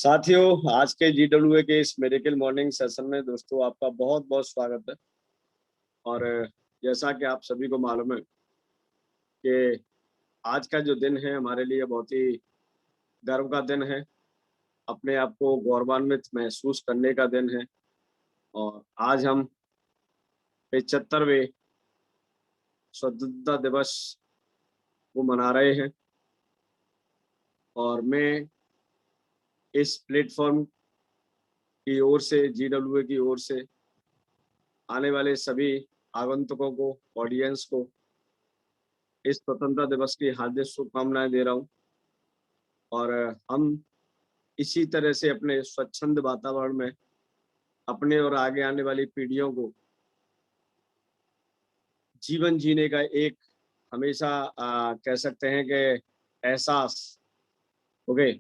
साथियों, आज के GWA के इस मिरेकल मॉर्निंग सेशन में दोस्तों आपका बहुत बहुत स्वागत है। और जैसा कि आप सभी को मालूम है कि आज का जो दिन है हमारे लिए बहुत ही गर्व का दिन है, अपने आप को गौरवान्वित महसूस करने का दिन है। और आज हम 75वें स्वतंत्रता दिवस को मना रहे हैं और मैं इस प्लेटफॉर्म की ओर से, GWA की ओर से आने वाले सभी आगंतुकों को, ऑडियंस को इस स्वतंत्रता दिवस की हार्दिक शुभकामनाएं दे रहा हूं। और हम इसी तरह से अपने स्वच्छंद वातावरण में अपने और आगे आने वाली पीढ़ियों को जीवन जीने का एक हमेशा कह सकते हैं कि एहसास हो गए,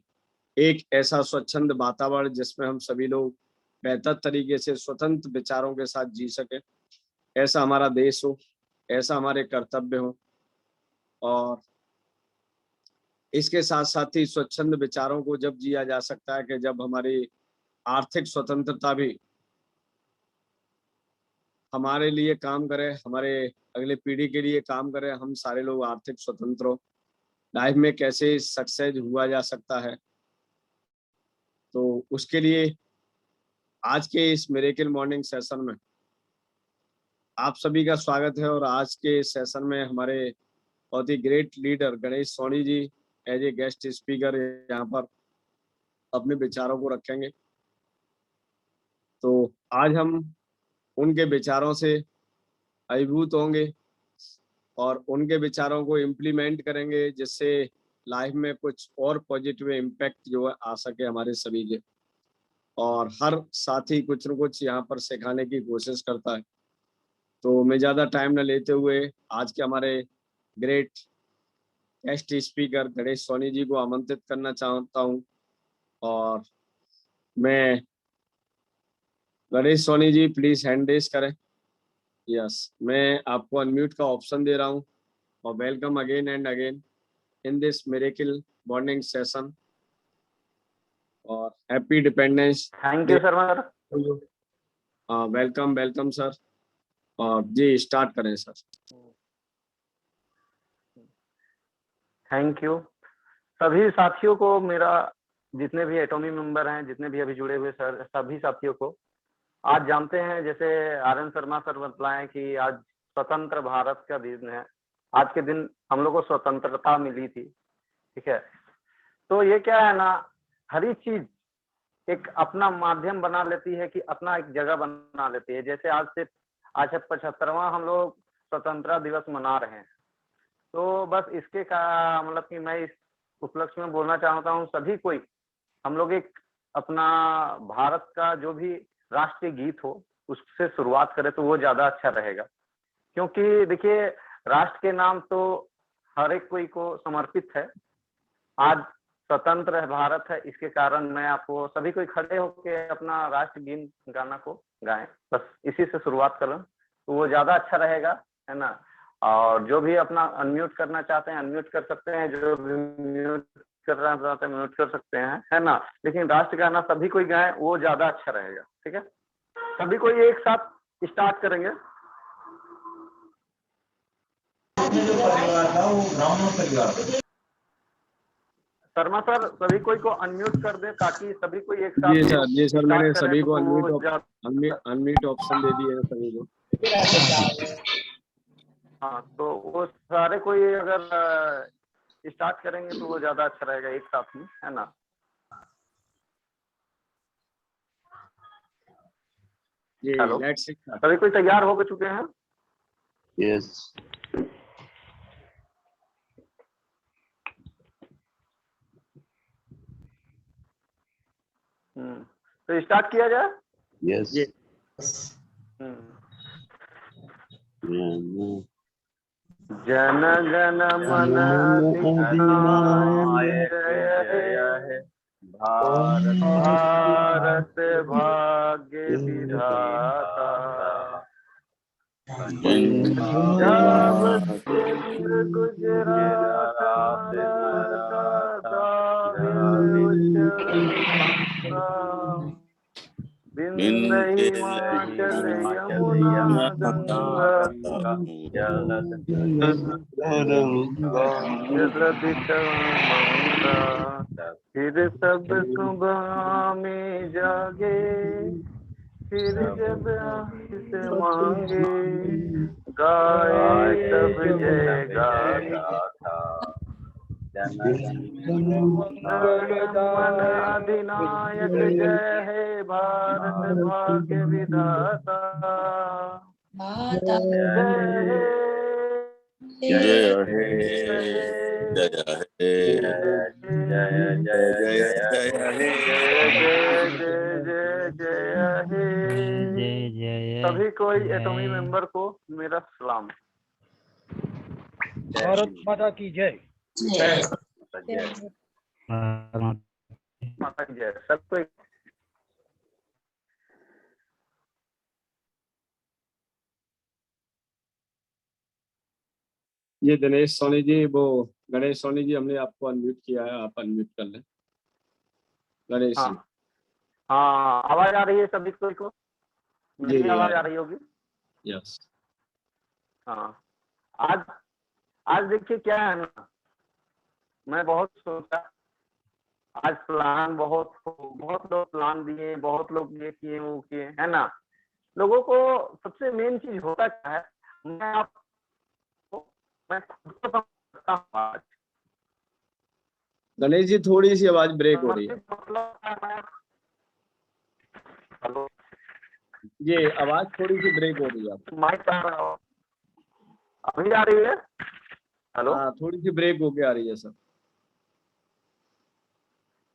एक ऐसा स्वच्छंद वातावरण जिसमें हम सभी लोग बेहतर तरीके से स्वतंत्र विचारों के साथ जी सके, ऐसा हमारा देश हो, ऐसा हमारे कर्तव्य हो। और इसके साथ साथ ही स्वच्छंद विचारों को जब जिया जा सकता है कि जब हमारी आर्थिक स्वतंत्रता भी हमारे लिए काम करे, हमारे अगले पीढ़ी के लिए काम करे, हम सारे लोग आर्थिक स्वतंत्र हो। लाइफ में कैसे सक्सेस हुआ जा सकता है, तो उसके लिए आज के इस मिरेकल मॉर्निंग सेशन में आप सभी का स्वागत है। और आज के सेशन में हमारे बहुत ही great leader Ganesh Soni ji as a guest speaker यहाँ पर अपने विचारों को रखेंगे। तो आज हम उनके विचारों से अभिभूत होंगे और उनके विचारों को इम्प्लीमेंट करेंगे, जिससे लाइफ में कुछ और पॉजिटिव इम्पैक्ट जो है आ सके हमारे सभी के। और हर साथी कुछ न कुछ यहाँ पर सिखाने की कोशिश करता है। तो मैं ज़्यादा टाइम न लेते हुए आज के हमारे great guest speaker Ganesh Soni ji को आमंत्रित करना चाहता हूँ। और मैं Ganesh Soni ji please hand raise करें। यस, मैं आपको अनम्यूट का ऑप्शन दे रहा हूँ। और welcome again and again in this miracle morning session. और happy dependence. Thank you sir. Welcome welcome sir. और जी स्टार्ट करें सर। थैंक यू सभी साथियों को, मेरा जितने भी एटॉमी मेंबर हैं, जितने भी अभी जुड़े हुए सर, सभी साथियों को आज जानते हैं, जैसे RN शर्मा सर बतलाएं कि आज स्वतंत्र भारत का दिन है। आज के दिन हम लोग को स्वतंत्रता मिली थी, ठीक है। तो ये क्या है ना, हर एक चीज एक अपना माध्यम बना लेती है, कि अपना एक जगह बना लेती है। जैसे आज 75वां हम लोग स्वतंत्रता दिवस मना रहे हैं। तो बस इसके का मतलब कि मैं इस उपलक्ष्य में बोलना चाहता हूँ सभी कोई, हम लोग एक अपना भारत का जो भी राष्ट्रीय गीत हो उससे शुरुआत करें तो वो ज्यादा अच्छा रहेगा। क्योंकि देखिए, राष्ट्र के नाम तो हर एक कोई को समर्पित है। आज स्वतंत्र भारत है, इसके कारण मैं आपको सभी कोई खड़े होकर अपना राष्ट्र गीत गाना को गाएं, बस इसी से शुरुआत करें तो वो ज्यादा अच्छा रहेगा, है ना। और जो भी अपना अनम्यूट करना चाहते हैं अनम्यूट कर सकते हैं, जो भी म्यूट करना चाहते हैं म्यूट कर सकते हैं, है ना। लेकिन राष्ट्र गाना सभी कोई गाएं, वो ज्यादा अच्छा रहेगा, ठीक है। सभी कोई एक साथ स्टार्ट करेंगे। जो परिवार था वो ब्राह्मण परिवार था। शर्मा सर सभी कोई को अनम्यूट कर दे ताकि सभी कोई एक साथ। जी सर, मैंने सभी को अनम्यूट ऑप्शन दे दिए हैं सभी को। हाँ, तो वो सारे कोई अगर स्टार्ट करेंगे तो वो ज्यादा अच्छा रहेगा एक साथ में, है ना। हेलो, सभी कोई तैयार हो चुके हैं? यस। तो स्टार्ट किया जाए। यस। जन गण मन अधिनायक जय है भारत भारत भाग्य विधाता, पंजाब सिंध गुजरात मराठा विंध्य हिमाचल यमुना गंगा जलधि तवांगा, फिर सब सुबह में जागे, फिर जब आशीष मांगे, गाए सब जय गाथा। मन अधिनायक जय हे भारत भाग्य विधाता, जय हे सभी कोई एटॉमी मेंबर को मेरा सलाम। भारत माता की जय। माता की जय। सब कोई ये दिनेश सोनी जी, वो गणेश सोनी जी, हमने आपको अनम्यूट किया है, आप अनम्यूट कर लें गणेश जी। हाँ, आवाज आ रही है सभी कोई को? जी मेरी आवाज आ रही होगी? यस। हाँ, आज देखिए क्या है ना, मैं बहुत सोचा, आज प्लान बहुत लोग प्लान दिए, बहुत लोग ये किए वो किए, है ना। लोगों को सबसे मेन चीज होता क्या है, मैं खुद को समझता हूँ। आज गणेश जी थोड़ी सी आवाज ब्रेक हो रही है। हेलो, ये आवाज थोड़ी सी ब्रेक हो रही है आपकी। माइक अभी आ रही है? हेलो, हाँ, थोड़ी सी ब्रेक होके आ रही है सर।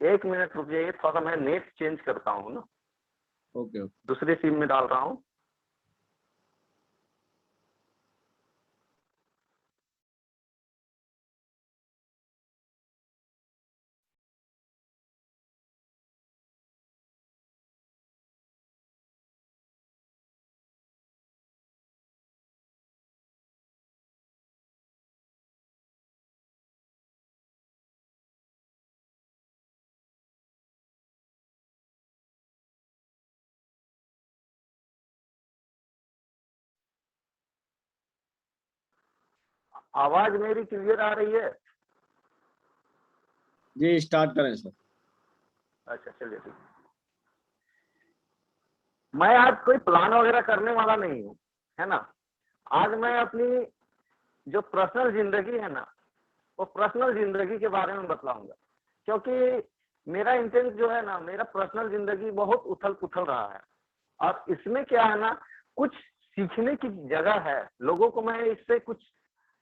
एक मिनट रुकिए, थोड़ा सा मैं नेट चेंज करता हूँ ना। Okay okay. दूसरी सिम में डाल रहा हूँ। आवाज मेरी क्लियर आ रही है? जी स्टार्ट करें सर। अच्छा चलिए ठीक। मैं आज कोई प्लान वगैरह करने वाला नहीं हूँ, है ना। आज मैं अपनी जो पर्सनल जिंदगी है ना, वो पर्सनल जिंदगी के बारे में बतलाऊंगा, क्योंकि मेरा इंटेंट जो है ना, मेरा पर्सनल जिंदगी बहुत उथल पुथल रहा है, और इसमें क्या है ना, कुछ सीखने की जगह है। लोगों को मैं इससे कुछ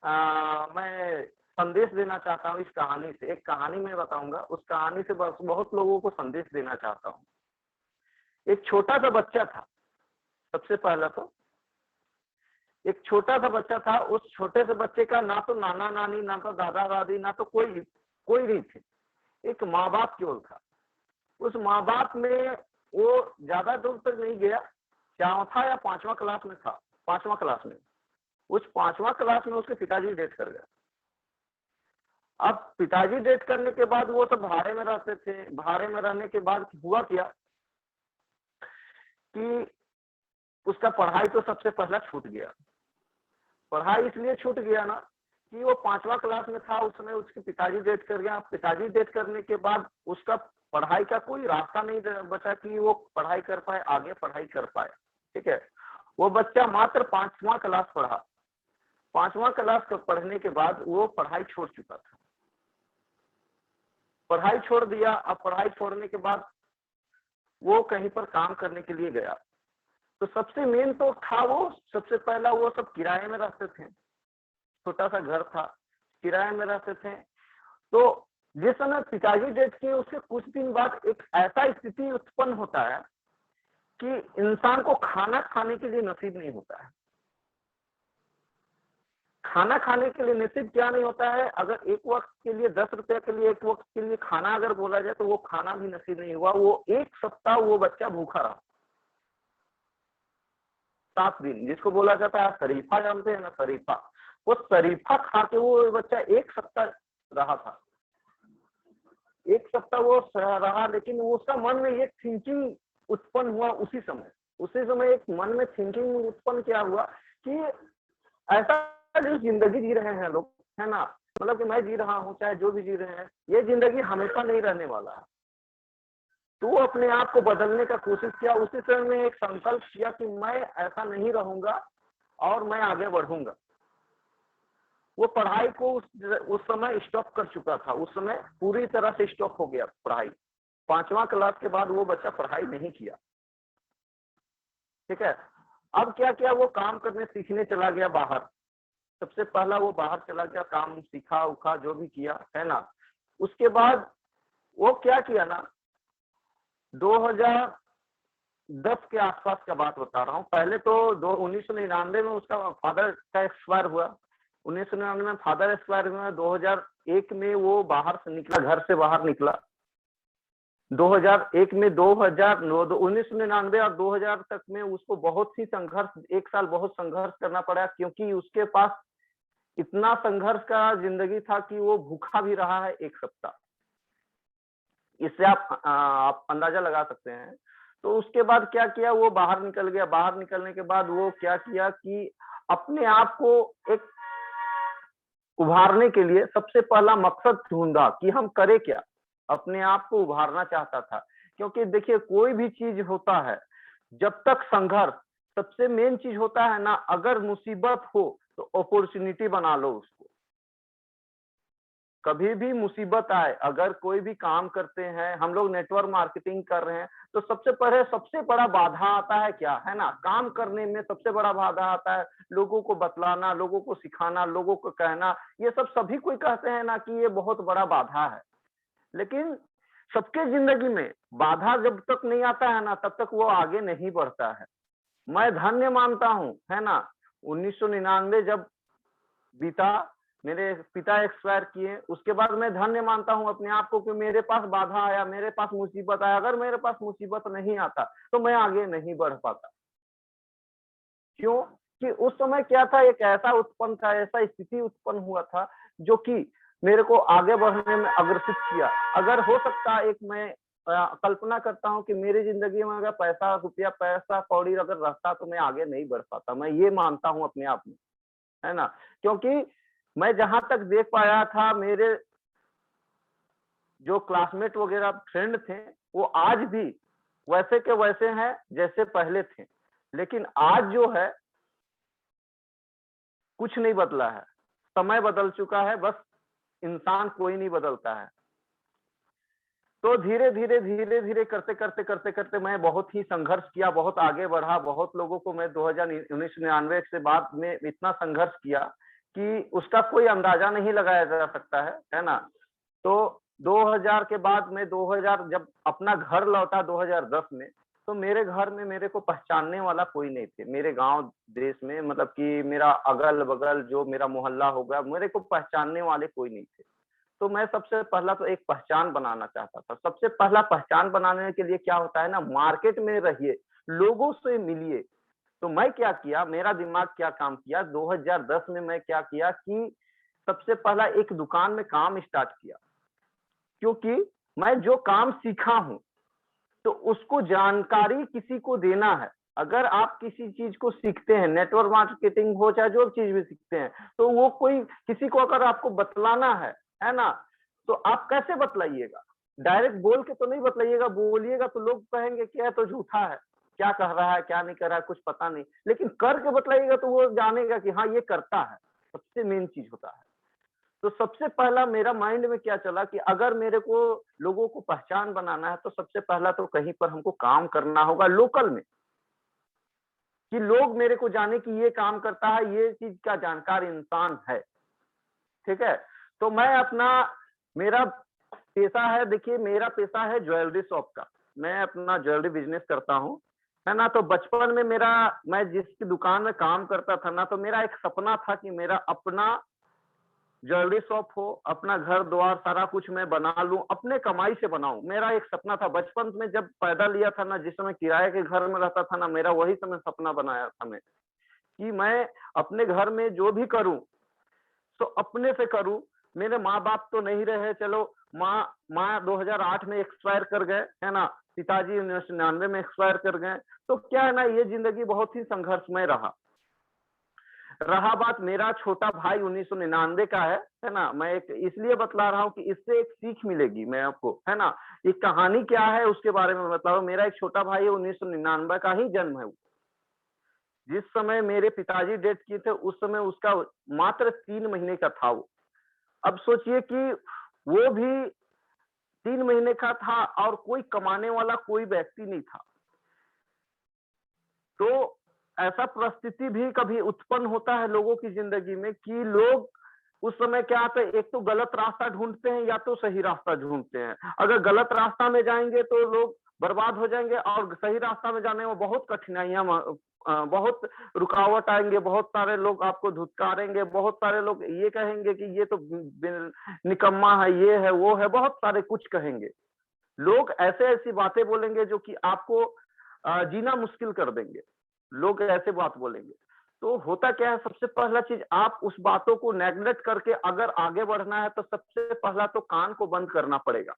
मैं संदेश देना चाहता हूँ। इस कहानी से, एक कहानी मैं बताऊंगा, उस कहानी से बस बहुत लोगों को संदेश देना चाहता हूँ। एक छोटा सा बच्चा था। सबसे पहला तो एक छोटा सा बच्चा था। उस छोटे से बच्चे का ना तो नाना नानी, ना तो दादा दादी, ना तो कोई नहीं थे। एक माँ बाप केवल था। उस माँ बाप में वो ज्यादा दूर तक नहीं गया, 4वां या 5वां क्लास में था। 5वां क्लास में, उस 5वां क्लास में उसके पिताजी डेथ कर गए। अब पिताजी डेथ करने के बाद वो सब भाड़े में रहते थे। भाड़े में रहने के बाद हुआ क्या कि उसका पढ़ाई तो सबसे पहला छूट गया। पढ़ाई इसलिए छूट गया ना कि वो 5वां क्लास में था, उसमें उसके पिताजी डेथ कर गया। पिताजी डेथ करने के बाद उसका पढ़ाई का कोई रास्ता नहीं बचा कि वो पढ़ाई कर पाए, आगे पढ़ाई कर पाए। ठीक है, वो बच्चा मात्र 5वां क्लास पढ़ा। 5वां क्लास पढ़ने के बाद वो पढ़ाई छोड़ चुका था। पढ़ाई छोड़ दिया। अब पढ़ाई छोड़ने के बाद वो कहीं पर काम करने के लिए गया। तो सबसे मेन तो था, वो सबसे पहला वो सब किराए में रहते थे। छोटा सा घर था, किराए में रहते थे। तो जिस समय पिताजी डेथ किए, उसके कुछ दिन बाद एक ऐसा स्थिति उत्पन्न होता है कि इंसान को खाना खाने के लिए नसीब नहीं होता है। खाना खाने के लिए नसीब क्या नहीं होता है, अगर एक वक्त के लिए 10 रुपए के लिए, एक वक्त के लिए खाना अगर बोला जाए, तो वो खाना भी नसीब नहीं हुआ। वो 1 सप्ताह वो बच्चा भूखा रहा। 7 दिन, जिसको बोला जाता है शरीफा, जानते हैं ना शरीफा। वो शरीफा खा के वो बच्चा 1 सप्ताह रहा था। 1 सप्ताह वो रहा, लेकिन उसका मन में ये थिंकिंग उत्पन्न हुआ उसी समय एक मन में थिंकिंग उत्पन्न क्या हुआ कि ऐसा जो जिंदगी जी रहे हैं लोग, है ना, मतलब कि मैं जी रहा हूँ, चाहे जो भी जी रहे हैं, ये जिंदगी हमेशा नहीं रहने वाला है। तो वो अपने आप को बदलने का कोशिश किया। उसी समय में एक संकल्प किया कि मैं ऐसा नहीं रहूंगा और मैं आगे बढ़ूंगा। वो पढ़ाई को उस समय स्टॉप कर चुका था। उस समय पूरी तरह से स्टॉप हो गया पढ़ाई। 5वां क्लास के बाद वो बच्चा पढ़ाई नहीं किया। ठीक है। अब क्या किया, वो काम करने सीखने चला गया बाहर। सबसे पहला वो बाहर चला गया, काम सीखा उखा जो भी किया, है ना। उसके बाद वो क्या किया ना, 2010 के आसपास का बात बता रहा हूँ। पहले तो 1999 में उसका फादर का एक्सपायर हुआ। 1999 में फादर एक्सपायर हुआ। 2001 में वो बाहर से निकला, घर से बाहर निकला। 2001 में 1999 और 2000 तक में उसको बहुत ही संघर्ष, 1 साल बहुत संघर्ष करना पड़ा, क्योंकि उसके पास इतना संघर्ष का जिंदगी था कि वो भूखा भी रहा है 1 सप्ताह। इससे आप अंदाजा लगा सकते हैं। तो उसके बाद क्या किया, वो बाहर निकल गया। बाहर निकलने के बाद वो क्या किया कि अपने आप को एक उभारने के लिए सबसे पहला मकसद ढूंढा कि हम करें क्या। अपने आप को उभारना चाहता था, क्योंकि देखिए कोई भी चीज होता है जब तक संघर्ष, सबसे मेन चीज होता है ना, अगर मुसीबत हो तो अपॉर्चुनिटी बना लो उसको। कभी भी मुसीबत आए, अगर कोई भी काम करते हैं, हम लोग नेटवर्क मार्केटिंग कर रहे हैं, तो सबसे पहले सबसे बड़ा बाधा आता है क्या, है ना, काम करने में सबसे बड़ा बाधा आता है लोगों को बतलाना, लोगों को सिखाना, लोगों को कहना। ये सब सभी कोई कहते हैं ना कि ये बहुत बड़ा बाधा है, लेकिन सबके जिंदगी में बाधा जब तक नहीं आता है ना, तब तक वो आगे नहीं बढ़ता है। मैं धन्य मानता हूँ, है ना, 1999 जब बीता, मेरे पिता एक्सपायर किए, उसके बाद मैं धन्य मानता हूँ अपने आप को कि मेरे पास बाधा आया, मेरे पास मुसीबत आया। अगर मेरे पास मुसीबत नहीं आता तो मैं आगे नहीं बढ़ पाता। क्यों कि उस समय क्या था, एक ऐसा उत्पन्न था, ऐसा स्थिति उत्पन्न हुआ था जो कि मेरे को आगे बढ़ने में अग्रसित किया। अगर हो सकता, एक मैं कल्पना करता हूँ कि मेरी जिंदगी में अगर पैसा रुपया, पैसा कौड़ी अगर रहता तो मैं आगे नहीं बढ़ पाता। मैं ये मानता हूँ अपने आप में, है ना, क्योंकि मैं जहां तक देख पाया था, मेरे जो क्लासमेट वगैरह फ्रेंड थे, वो आज भी वैसे के वैसे हैं जैसे पहले थे। लेकिन आज जो है कुछ नहीं बदला है, समय बदल चुका है, बस इंसान कोई नहीं बदलता है। तो धीरे धीरे करते मैं बहुत ही संघर्ष किया, बहुत आगे बढ़ा। बहुत लोगों को मैं 1999 से बाद में इतना संघर्ष किया कि उसका कोई अंदाजा नहीं लगाया जा सकता है ना। तो 2000 के बाद में 2000 जब अपना घर लौटा 2010 में, तो मेरे घर में मेरे को पहचानने वाला कोई नहीं थे। मेरे गांव देश में, मतलब कि मेरा अगल बगल जो मेरा मोहल्ला होगा, मेरे को पहचानने वाले कोई नहीं थे। तो मैं सबसे पहला तो एक पहचान बनाना चाहता था। सबसे पहला पहचान बनाने के लिए क्या होता है ना, मार्केट में रहिए, लोगों से मिलिए। तो मैं क्या किया, मेरा दिमाग क्या काम किया, 2010 में मैं क्या किया कि सबसे पहला एक दुकान में काम स्टार्ट किया। क्योंकि मैं जो काम सीखा हूं तो उसको जानकारी किसी को देना है। अगर आप किसी चीज को सीखते हैं, नेटवर्क मार्केटिंग हो चाहे जो चीज भी सीखते हैं, तो वो कोई किसी को अगर आपको बतलाना है ना, तो आप कैसे बतलाइएगा? डायरेक्ट बोल के तो नहीं बतलाइएगा। बोलिएगा तो लोग कहेंगे कि यह तो झूठा है, क्या कह रहा है क्या नहीं कर रहा है कुछ पता नहीं। लेकिन करके बतलाइएगा तो वो जानेगा कि हाँ ये करता है। सबसे मेन चीज होता है। तो सबसे पहला मेरा माइंड में क्या चला कि अगर मेरे को लोगों को पहचान बनाना है, तो सबसे पहला तो कहीं पर हमको काम करना होगा लोकल में, कि लोग मेरे को जाने कि ये काम करता है, ये चीज का जानकार इंसान है। ठीक है। तो मैं अपना, मेरा पेशा है, देखिए मेरा पेशा है ज्वेलरी शॉप का। मैं अपना ज्वेलरी बिजनेस करता हूँ, है ना। तो बचपन में मेरा, मैं जिसकी दुकान में काम करता था ना, तो मेरा एक सपना था कि मेरा अपना ज्वेलरी शॉप हो, अपना घर द्वार सारा कुछ मैं बना लूं, अपने कमाई से बनाऊं। मेरा एक सपना था बचपन में, जब पैदा लिया था ना, जिस समय किराए के घर में रहता था ना, मेरा वही समय सपना बनाया था मैं, कि मैं अपने घर में जो भी करूं तो अपने से करूं। मेरे माँ बाप तो नहीं रहे, चलो माँ 2008 में एक्सपायर कर गए, है ना। पिताजी 1999 में एक्सपायर कर गए। तो क्या है ना, ये जिंदगी बहुत ही संघर्षमय रहा बात मेरा छोटा भाई 1999 का है ना। मैं एक इसलिए बतला रहा हूँ कि इससे एक सीख मिलेगी मैं आपको, है ना। ये कहानी क्या है उसके बारे में बता रहा हूँ। मेरा एक छोटा भाई 1999 का ही जन्म है। जिस समय मेरे पिताजी डेथ किए थे उस समय उसका मात्र 3 महीने का था वो। अब सोचिए कि वो भी 3 महीने का था और कोई कमाने वाला कोई व्यक्ति नहीं था। तो ऐसा परिस्थिति भी कभी उत्पन्न होता है लोगों की जिंदगी में कि लोग उस समय क्या आता है, एक तो गलत रास्ता ढूंढते हैं या तो सही रास्ता ढूंढते हैं। अगर गलत रास्ता में जाएंगे तो लोग बर्बाद हो जाएंगे और सही रास्ता में जाने में बहुत कठिनाइयां बहुत रुकावट आएंगे, बहुत सारे लोग आपको धुतकारेंगे, बहुत सारे लोग ये कहेंगे कि ये तो निकम्मा है, ये है, वो है, बहुत सारे कुछ कहेंगे। लोग ऐसे ऐसी बातें बोलेंगे जो कि आपको जीना मुश्किल कर देंगे। लोग ऐसे बात बोलेंगे। तो होता क्या है, सबसे पहला चीज आप उस बातों को नेग्लेक्ट करके अगर आगे बढ़ना है तो सबसे पहला तो कान को बंद करना पड़ेगा।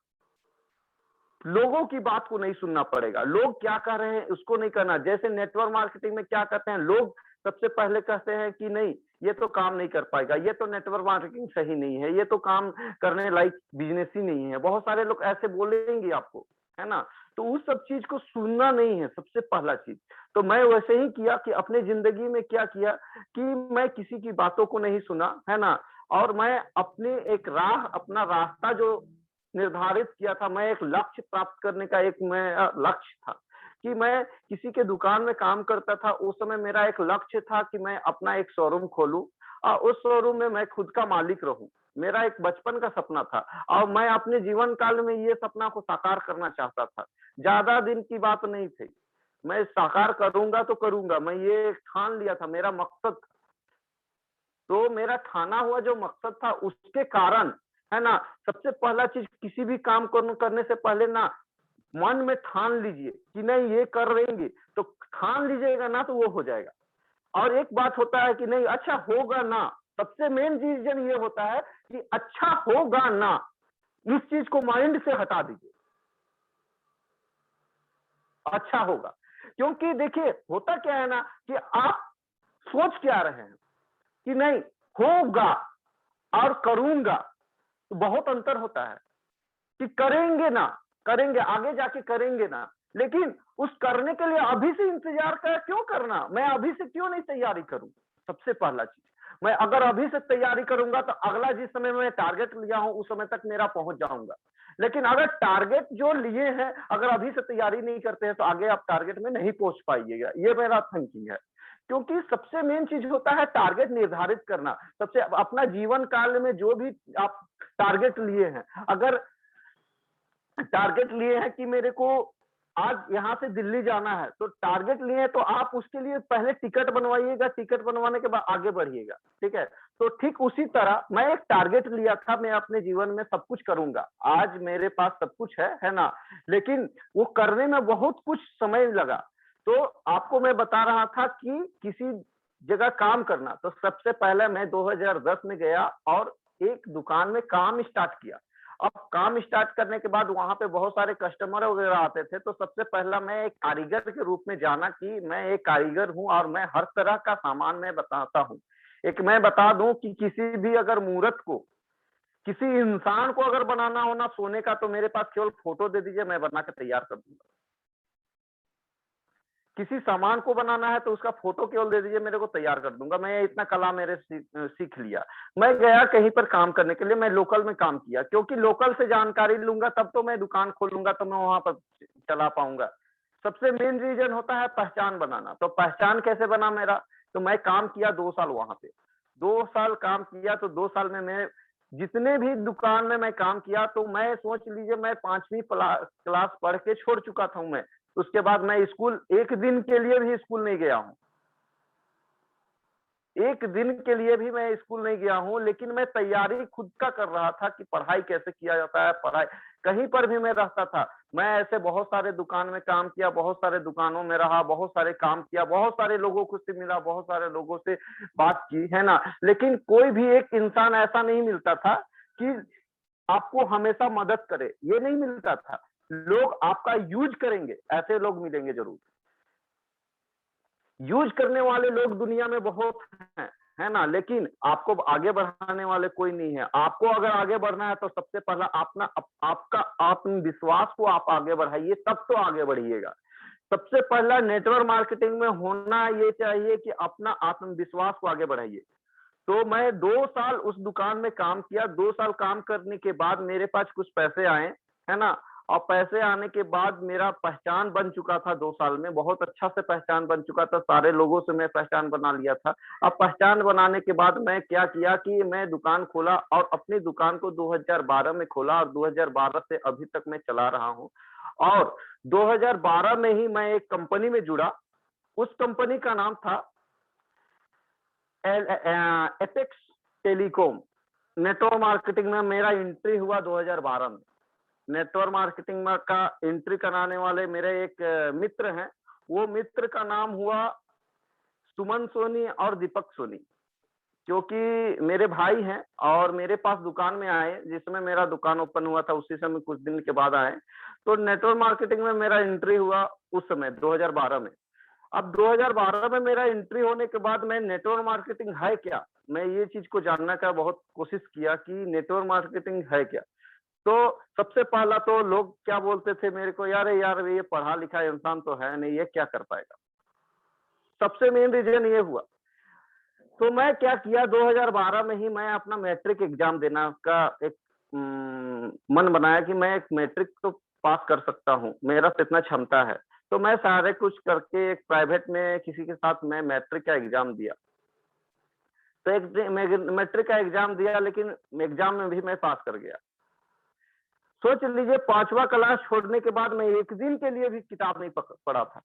लोगों की बात को नहीं सुनना पड़ेगा। लोग क्या कह रहे हैं उसको नहीं करना। जैसे नेटवर्क मार्केटिंग में क्या कहते हैं लोग, सबसे पहले कहते हैं कि नहीं ये तो काम नहीं कर पाएगा, ये तो नेटवर्क मार्केटिंग सही नहीं है, ये तो काम करने लायक बिजनेस ही नहीं है। बहुत सारे लोग ऐसे बोलेंगे आपको, है ना। तो उस सब चीज को सुनना नहीं है सबसे पहला चीज। तो मैं वैसे ही किया कि अपने जिंदगी में क्या किया कि मैं किसी की बातों को नहीं सुना, है ना। और मैं अपने एक अपना रास्ता जो निर्धारित किया था, मैं एक लक्ष्य प्राप्त करने का एक लक्ष्य था कि मैं किसी के दुकान में काम करता था। उस समय मेरा एक लक्ष्य था कि मैं अपना एक शोरूम खोलूं और उस शोरूम में मैं खुद का मालिक रहूं। मेरा एक बचपन का सपना था और मैं अपने जीवन काल में ये सपना को साकार करना चाहता था। ज्यादा दिन की बात नहीं थी, मैं साकार करूंगा तो करूंगा, मैं ये ठान लिया था, मेरा मकसद था। तो मेरा ठाना हुआ जो मकसद था उसके कारण, है ना, सबसे पहला चीज किसी भी काम करने से पहले ना मन में ठान लीजिए कि नहीं ये कर लेंगे। तो ठान लीजिएगा ना तो वो हो जाएगा। और एक बात होता है कि नहीं अच्छा होगा ना, सबसे मेन रीजन ये होता है कि अच्छा होगा ना, इस चीज को माइंड से हटा दीजिए। अच्छा होगा, क्योंकि देखिए होता क्या है ना कि आप सोच क्या रहे हैं कि नहीं होगा और करूंगा, तो बहुत अंतर होता है। कि करेंगे ना, करेंगे आगे जाके करेंगे ना, लेकिन उस करने के लिए अभी से इंतजार क्यों करना, मैं अभी से क्यों नहीं तैयारी करूं। सबसे पहला चीज, मैं अगर अभी से तैयारी करूंगा तो अगला जिस समय मैं टारगेट लिया हूं उस समय तक मेरा पहुंच जाऊंगा। लेकिन अगर टारगेट जो लिए हैं अगर अभी से तैयारी नहीं करते हैं तो आगे आप टारगेट में नहीं पहुंच पाइएगा। ये मेरा थिंकिंग है। क्योंकि सबसे मेन चीज होता है टारगेट निर्धारित करना। सबसे अपना जीवन काल में जो भी आप टारगेट लिए हैं, अगर टारगेट लिए हैं कि मेरे को आज यहाँ से दिल्ली जाना है, तो टारगेट लिए हैं तो आप उसके लिए पहले टिकट बनवाइएगा, टिकट बनवाने के बाद आगे बढ़िएगा, ठीक है। तो ठीक उसी तरह मैं एक टारगेट लिया था, मैं अपने जीवन में सब कुछ करूंगा। आज मेरे पास सब कुछ है ना, लेकिन वो करने में बहुत कुछ समय लगा। तो आपको मैं बता रहा था कि किसी जगह काम करना, तो सबसे पहले मैं 2010 में गया और एक दुकान में काम स्टार्ट किया। अब काम स्टार्ट करने के बाद वहां पे बहुत सारे कस्टमर वगैरह आते थे। तो सबसे पहला मैं एक कारीगर के रूप में जाना कि मैं एक कारीगर हूं और मैं हर तरह का सामान मैं बताता हूं। एक मैं बता दूं कि किसी भी अगर मूर्त को, किसी इंसान को अगर बनाना हो ना सोने का, तो मेरे पास केवल फोटो दे दीजिए, मैं बना के तैयार कर दूंगा। किसी सामान को बनाना है तो उसका फोटो केवल दे दीजिए, मेरे को तैयार कर दूंगा। मैं इतना कला मेरे सीख लिया। मैं गया कहीं पर काम करने के लिए, मैं लोकल में काम किया, क्योंकि लोकल से जानकारी लूंगा तब तो मैं दुकान खोलूंगा, तो मैं वहां पर चला पाऊंगा। सबसे मेन रीजन होता है पहचान बनाना। तो पहचान कैसे बना मेरा, तो मैं काम किया 2 साल वहां पे। 2 साल काम किया, तो 2 साल में मैं जितने भी दुकान में मैं काम किया, तो मैं सोच लीजिए मैं 5वीं क्लास पढ़ के छोड़ चुका था मैं। उसके बाद मैं स्कूल एक दिन के लिए भी स्कूल नहीं गया हूं। एक दिन के लिए भी मैं स्कूल नहीं गया हूं, लेकिन मैं तैयारी खुद का कर रहा था कि पढ़ाई कैसे किया जाता है। पढ़ाई कहीं पर भी मैं रहता था, मैं ऐसे बहुत सारे दुकान में काम किया, बहुत सारे दुकानों में रहा, बहुत सारे काम किया, बहुत सारे लोगों को से मिला, बहुत सारे लोगों से बात की, है ना। लेकिन कोई भी एक इंसान ऐसा नहीं मिलता था कि आपको हमेशा मदद करे, ये नहीं मिलता था। लोग आपका यूज करेंगे, ऐसे लोग मिलेंगे जरूर। यूज करने वाले लोग दुनिया में बहुत हैं, है ना, लेकिन आपको आगे बढ़ाने वाले कोई नहीं है। आपको अगर आगे बढ़ना है तो सबसे पहला आपका आत्मविश्वास को आप आगे बढ़ाइए, तब तो आगे बढ़िएगा। सबसे पहला नेटवर्क मार्केटिंग में होना ये चाहिए कि अपना आत्मविश्वास को आगे बढ़ाइए। तो मैं 2 साल उस दुकान में काम किया। 2 साल काम करने के बाद मेरे पास कुछ पैसे आए, है ना, और पैसे आने के बाद मेरा पहचान बन चुका था। 2 साल में बहुत अच्छा से पहचान बन चुका था, सारे लोगों से मैं पहचान बना लिया था। अब पहचान बनाने के बाद मैं क्या किया कि मैं दुकान खोला, और अपनी दुकान को 2012 में खोला, और 2012 से अभी तक मैं चला रहा हूँ। और 2012 में ही मैं एक कंपनी में जुड़ा। उस कंपनी का नाम था एपेक्स टेलीकॉम। नेटवर्क मार्केटिंग में मेरा एंट्री हुआ 2012 में। नेटवर्क मार्केटिंग में का एंट्री कराने वाले मेरे एक मित्र हैं। वो मित्र का नाम हुआ सुमन सोनी और दीपक सोनी, जो कि मेरे भाई हैं, और मेरे पास दुकान में आए जिसमें मेरा दुकान ओपन हुआ था, उसी समय कुछ दिन के बाद आए। तो नेटवर्क मार्केटिंग में मेरा एंट्री हुआ उस समय 2012 में। अब 2012 में मेरा एंट्री होने के बाद मैं नेटवर्क मार्केटिंग है क्या, मैं ये चीज को जानने का बहुत कोशिश किया कि नेटवर्क मार्केटिंग है क्या। तो सबसे पहला तो लोग क्या बोलते थे मेरे को, यार ये पढ़ा लिखा इंसान तो है नहीं, ये क्या कर पाएगा। सबसे मेन रीजन ये हुआ। तो मैं क्या किया, 2012 में ही मैं अपना मैट्रिक एग्जाम देना का एक मन बनाया कि मैं एक मैट्रिक तो पास कर सकता हूँ, मेरा तो इतना क्षमता है। तो मैं सारे कुछ करके एक प्राइवेट में किसी के साथ मैं मैट्रिक का एग्जाम दिया। तो एक मैट्रिक का एग्जाम दिया, लेकिन एग्जाम में भी मैं पास कर गया। सोच लीजिए, 5वां क्लास छोड़ने के बाद मैं एक दिन के लिए भी किताब नहीं पढ़ा था।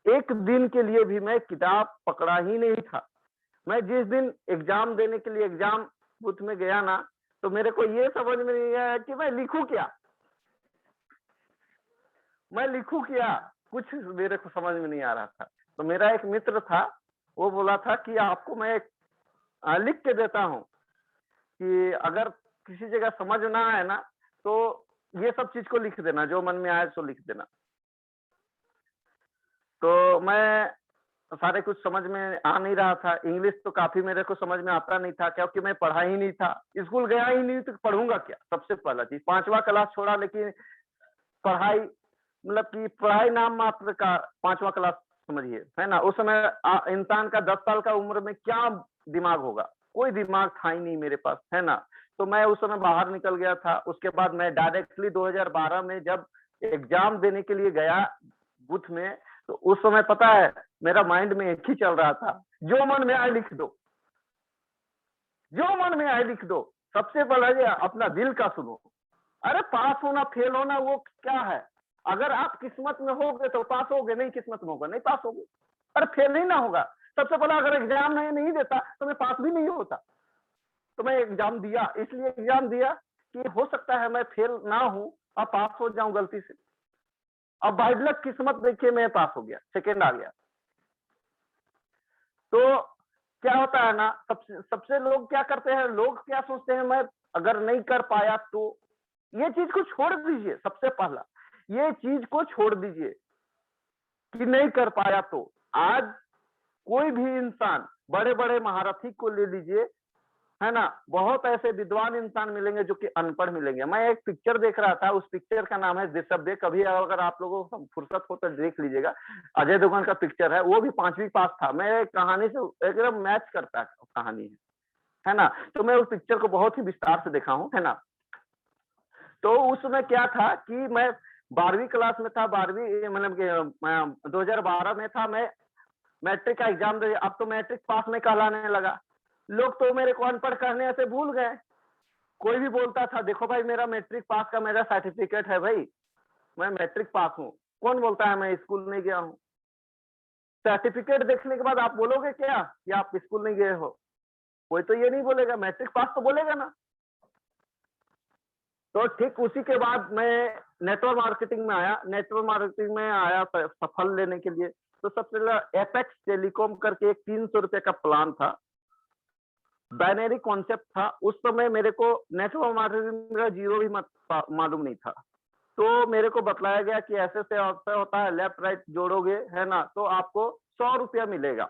एक दिन के लिए भी मैं किताब पकड़ा ही नहीं था। मैं जिस दिन एग्जाम देने के लिए एग्जाम बूथ में गया ना, तो मेरे को ये समझ में नहीं आया कि मैं लिखूं क्या, मैं लिखूं क्या, कुछ मेरे को समझ में नहीं आ रहा था। तो मेरा एक मित्र था, वो बोला था कि आपको मैं लिख के देता हूं कि अगर किसी जगह समझ ना आए ना, तो ये सब चीज को लिख देना, जो मन में आए सो लिख देना। तो मैं सारे कुछ समझ में आ नहीं रहा था। इंग्लिश तो काफी मेरे को समझ में आता नहीं था, क्योंकि मैं पढ़ा ही नहीं था, स्कूल गया ही नहीं, तो पढ़ूंगा क्या, सबसे पहला चीज। 5वां क्लास छोड़ा, लेकिन पढ़ाई मतलब कि पढ़ाई नाम मात्र का 5वां क्लास समझिए, है ना। उस समय इंसान का 10 साल का उम्र में क्या दिमाग होगा, कोई दिमाग था ही नहीं मेरे पास, है ना। तो मैं उस समय बाहर निकल गया था। उसके बाद मैं डायरेक्टली 2012 में जब एग्जाम देने के लिए गया बूथ में, तो उस समय पता है मेरा माइंड में एक ही चल रहा था, जो मन में आए लिख दो, जो मन में आए लिख दो। सबसे पहले अपना दिल का सुनो। अरे पास होना फेल होना वो क्या है, अगर आप किस्मत में होगे तो पास होगे, नहीं किस्मत में होगा नहीं पास होगे। अरे फेल ही ना होगा। सबसे पहले अगर एग्जाम नहीं देता तो मैं पास भी नहीं होता। तो मैं एग्जाम दिया, इसलिए एग्जाम दिया कि हो सकता है मैं फेल ना हूं और पास हो जाऊं गलती से। अब बाय लक किस्मत देखिए मैं पास हो गया, सेकंड आ गया। तो क्या होता है ना, सबसे लोग क्या करते हैं, लोग क्या सोचते हैं, मैं अगर नहीं कर पाया तो। ये चीज को छोड़ दीजिए, सबसे पहला ये चीज को छोड़ दीजिए कि नहीं कर पाया तो। आज कोई भी इंसान, बड़े बड़े महारथी को ले लीजिए, है ना, बहुत ऐसे विद्वान इंसान मिलेंगे जो कि अनपढ़ मिलेंगे। मैं एक पिक्चर देख रहा था, उस पिक्चर का नाम है ऋषभ। कभी अगर आप लोगों को फुर्सत हो तो देख लीजिएगा। अजय देवगन का पिक्चर है, वो भी 5वीं पास था। मैं कहानी से एकदम मैच करता है कहानी, है ना। तो मैं उस पिक्चर को बहुत ही विस्तार से देखा हूं, है ना। तो उसमें क्या था कि मैं 12वीं क्लास में था, 12वीं मतलब 2012 में था। मैं मैट्रिक का एग्जाम दे, अब तो मैट्रिक पास में कहलाने लगा। लोग तो मेरे को अनपढ़ करने से भूल गए। कोई भी बोलता था, देखो भाई मेरा मैट्रिक पास का मेरा सर्टिफिकेट है, भाई मैं मैट्रिक पास हूँ। कौन बोलता है मैं स्कूल नहीं गया हूँ? सर्टिफिकेट देखने के बाद आप बोलोगे क्या कि आप स्कूल नहीं गए हो? कोई तो ये नहीं बोलेगा, मैट्रिक पास तो बोलेगा ना। तो ठीक उसी के बाद मैं नेटवर्क मार्केटिंग में आया। नेटवर्क मार्केटिंग में आया सफल लेने के लिए। तो सबसे पहले एपेक्स टेलीकॉम करके एक 300 रुपए का प्लान था, बाइनरी कॉन्सेप्ट था। उस समय मेरे को नेटवर्क मार्केटिंग का जीरो भी मालूम नहीं था। तो मेरे को बतलाया गया कि ऐसे से ऐसा होता है, लेफ्ट राइट जोड़ोगे है ना तो आपको 100 रुपया मिलेगा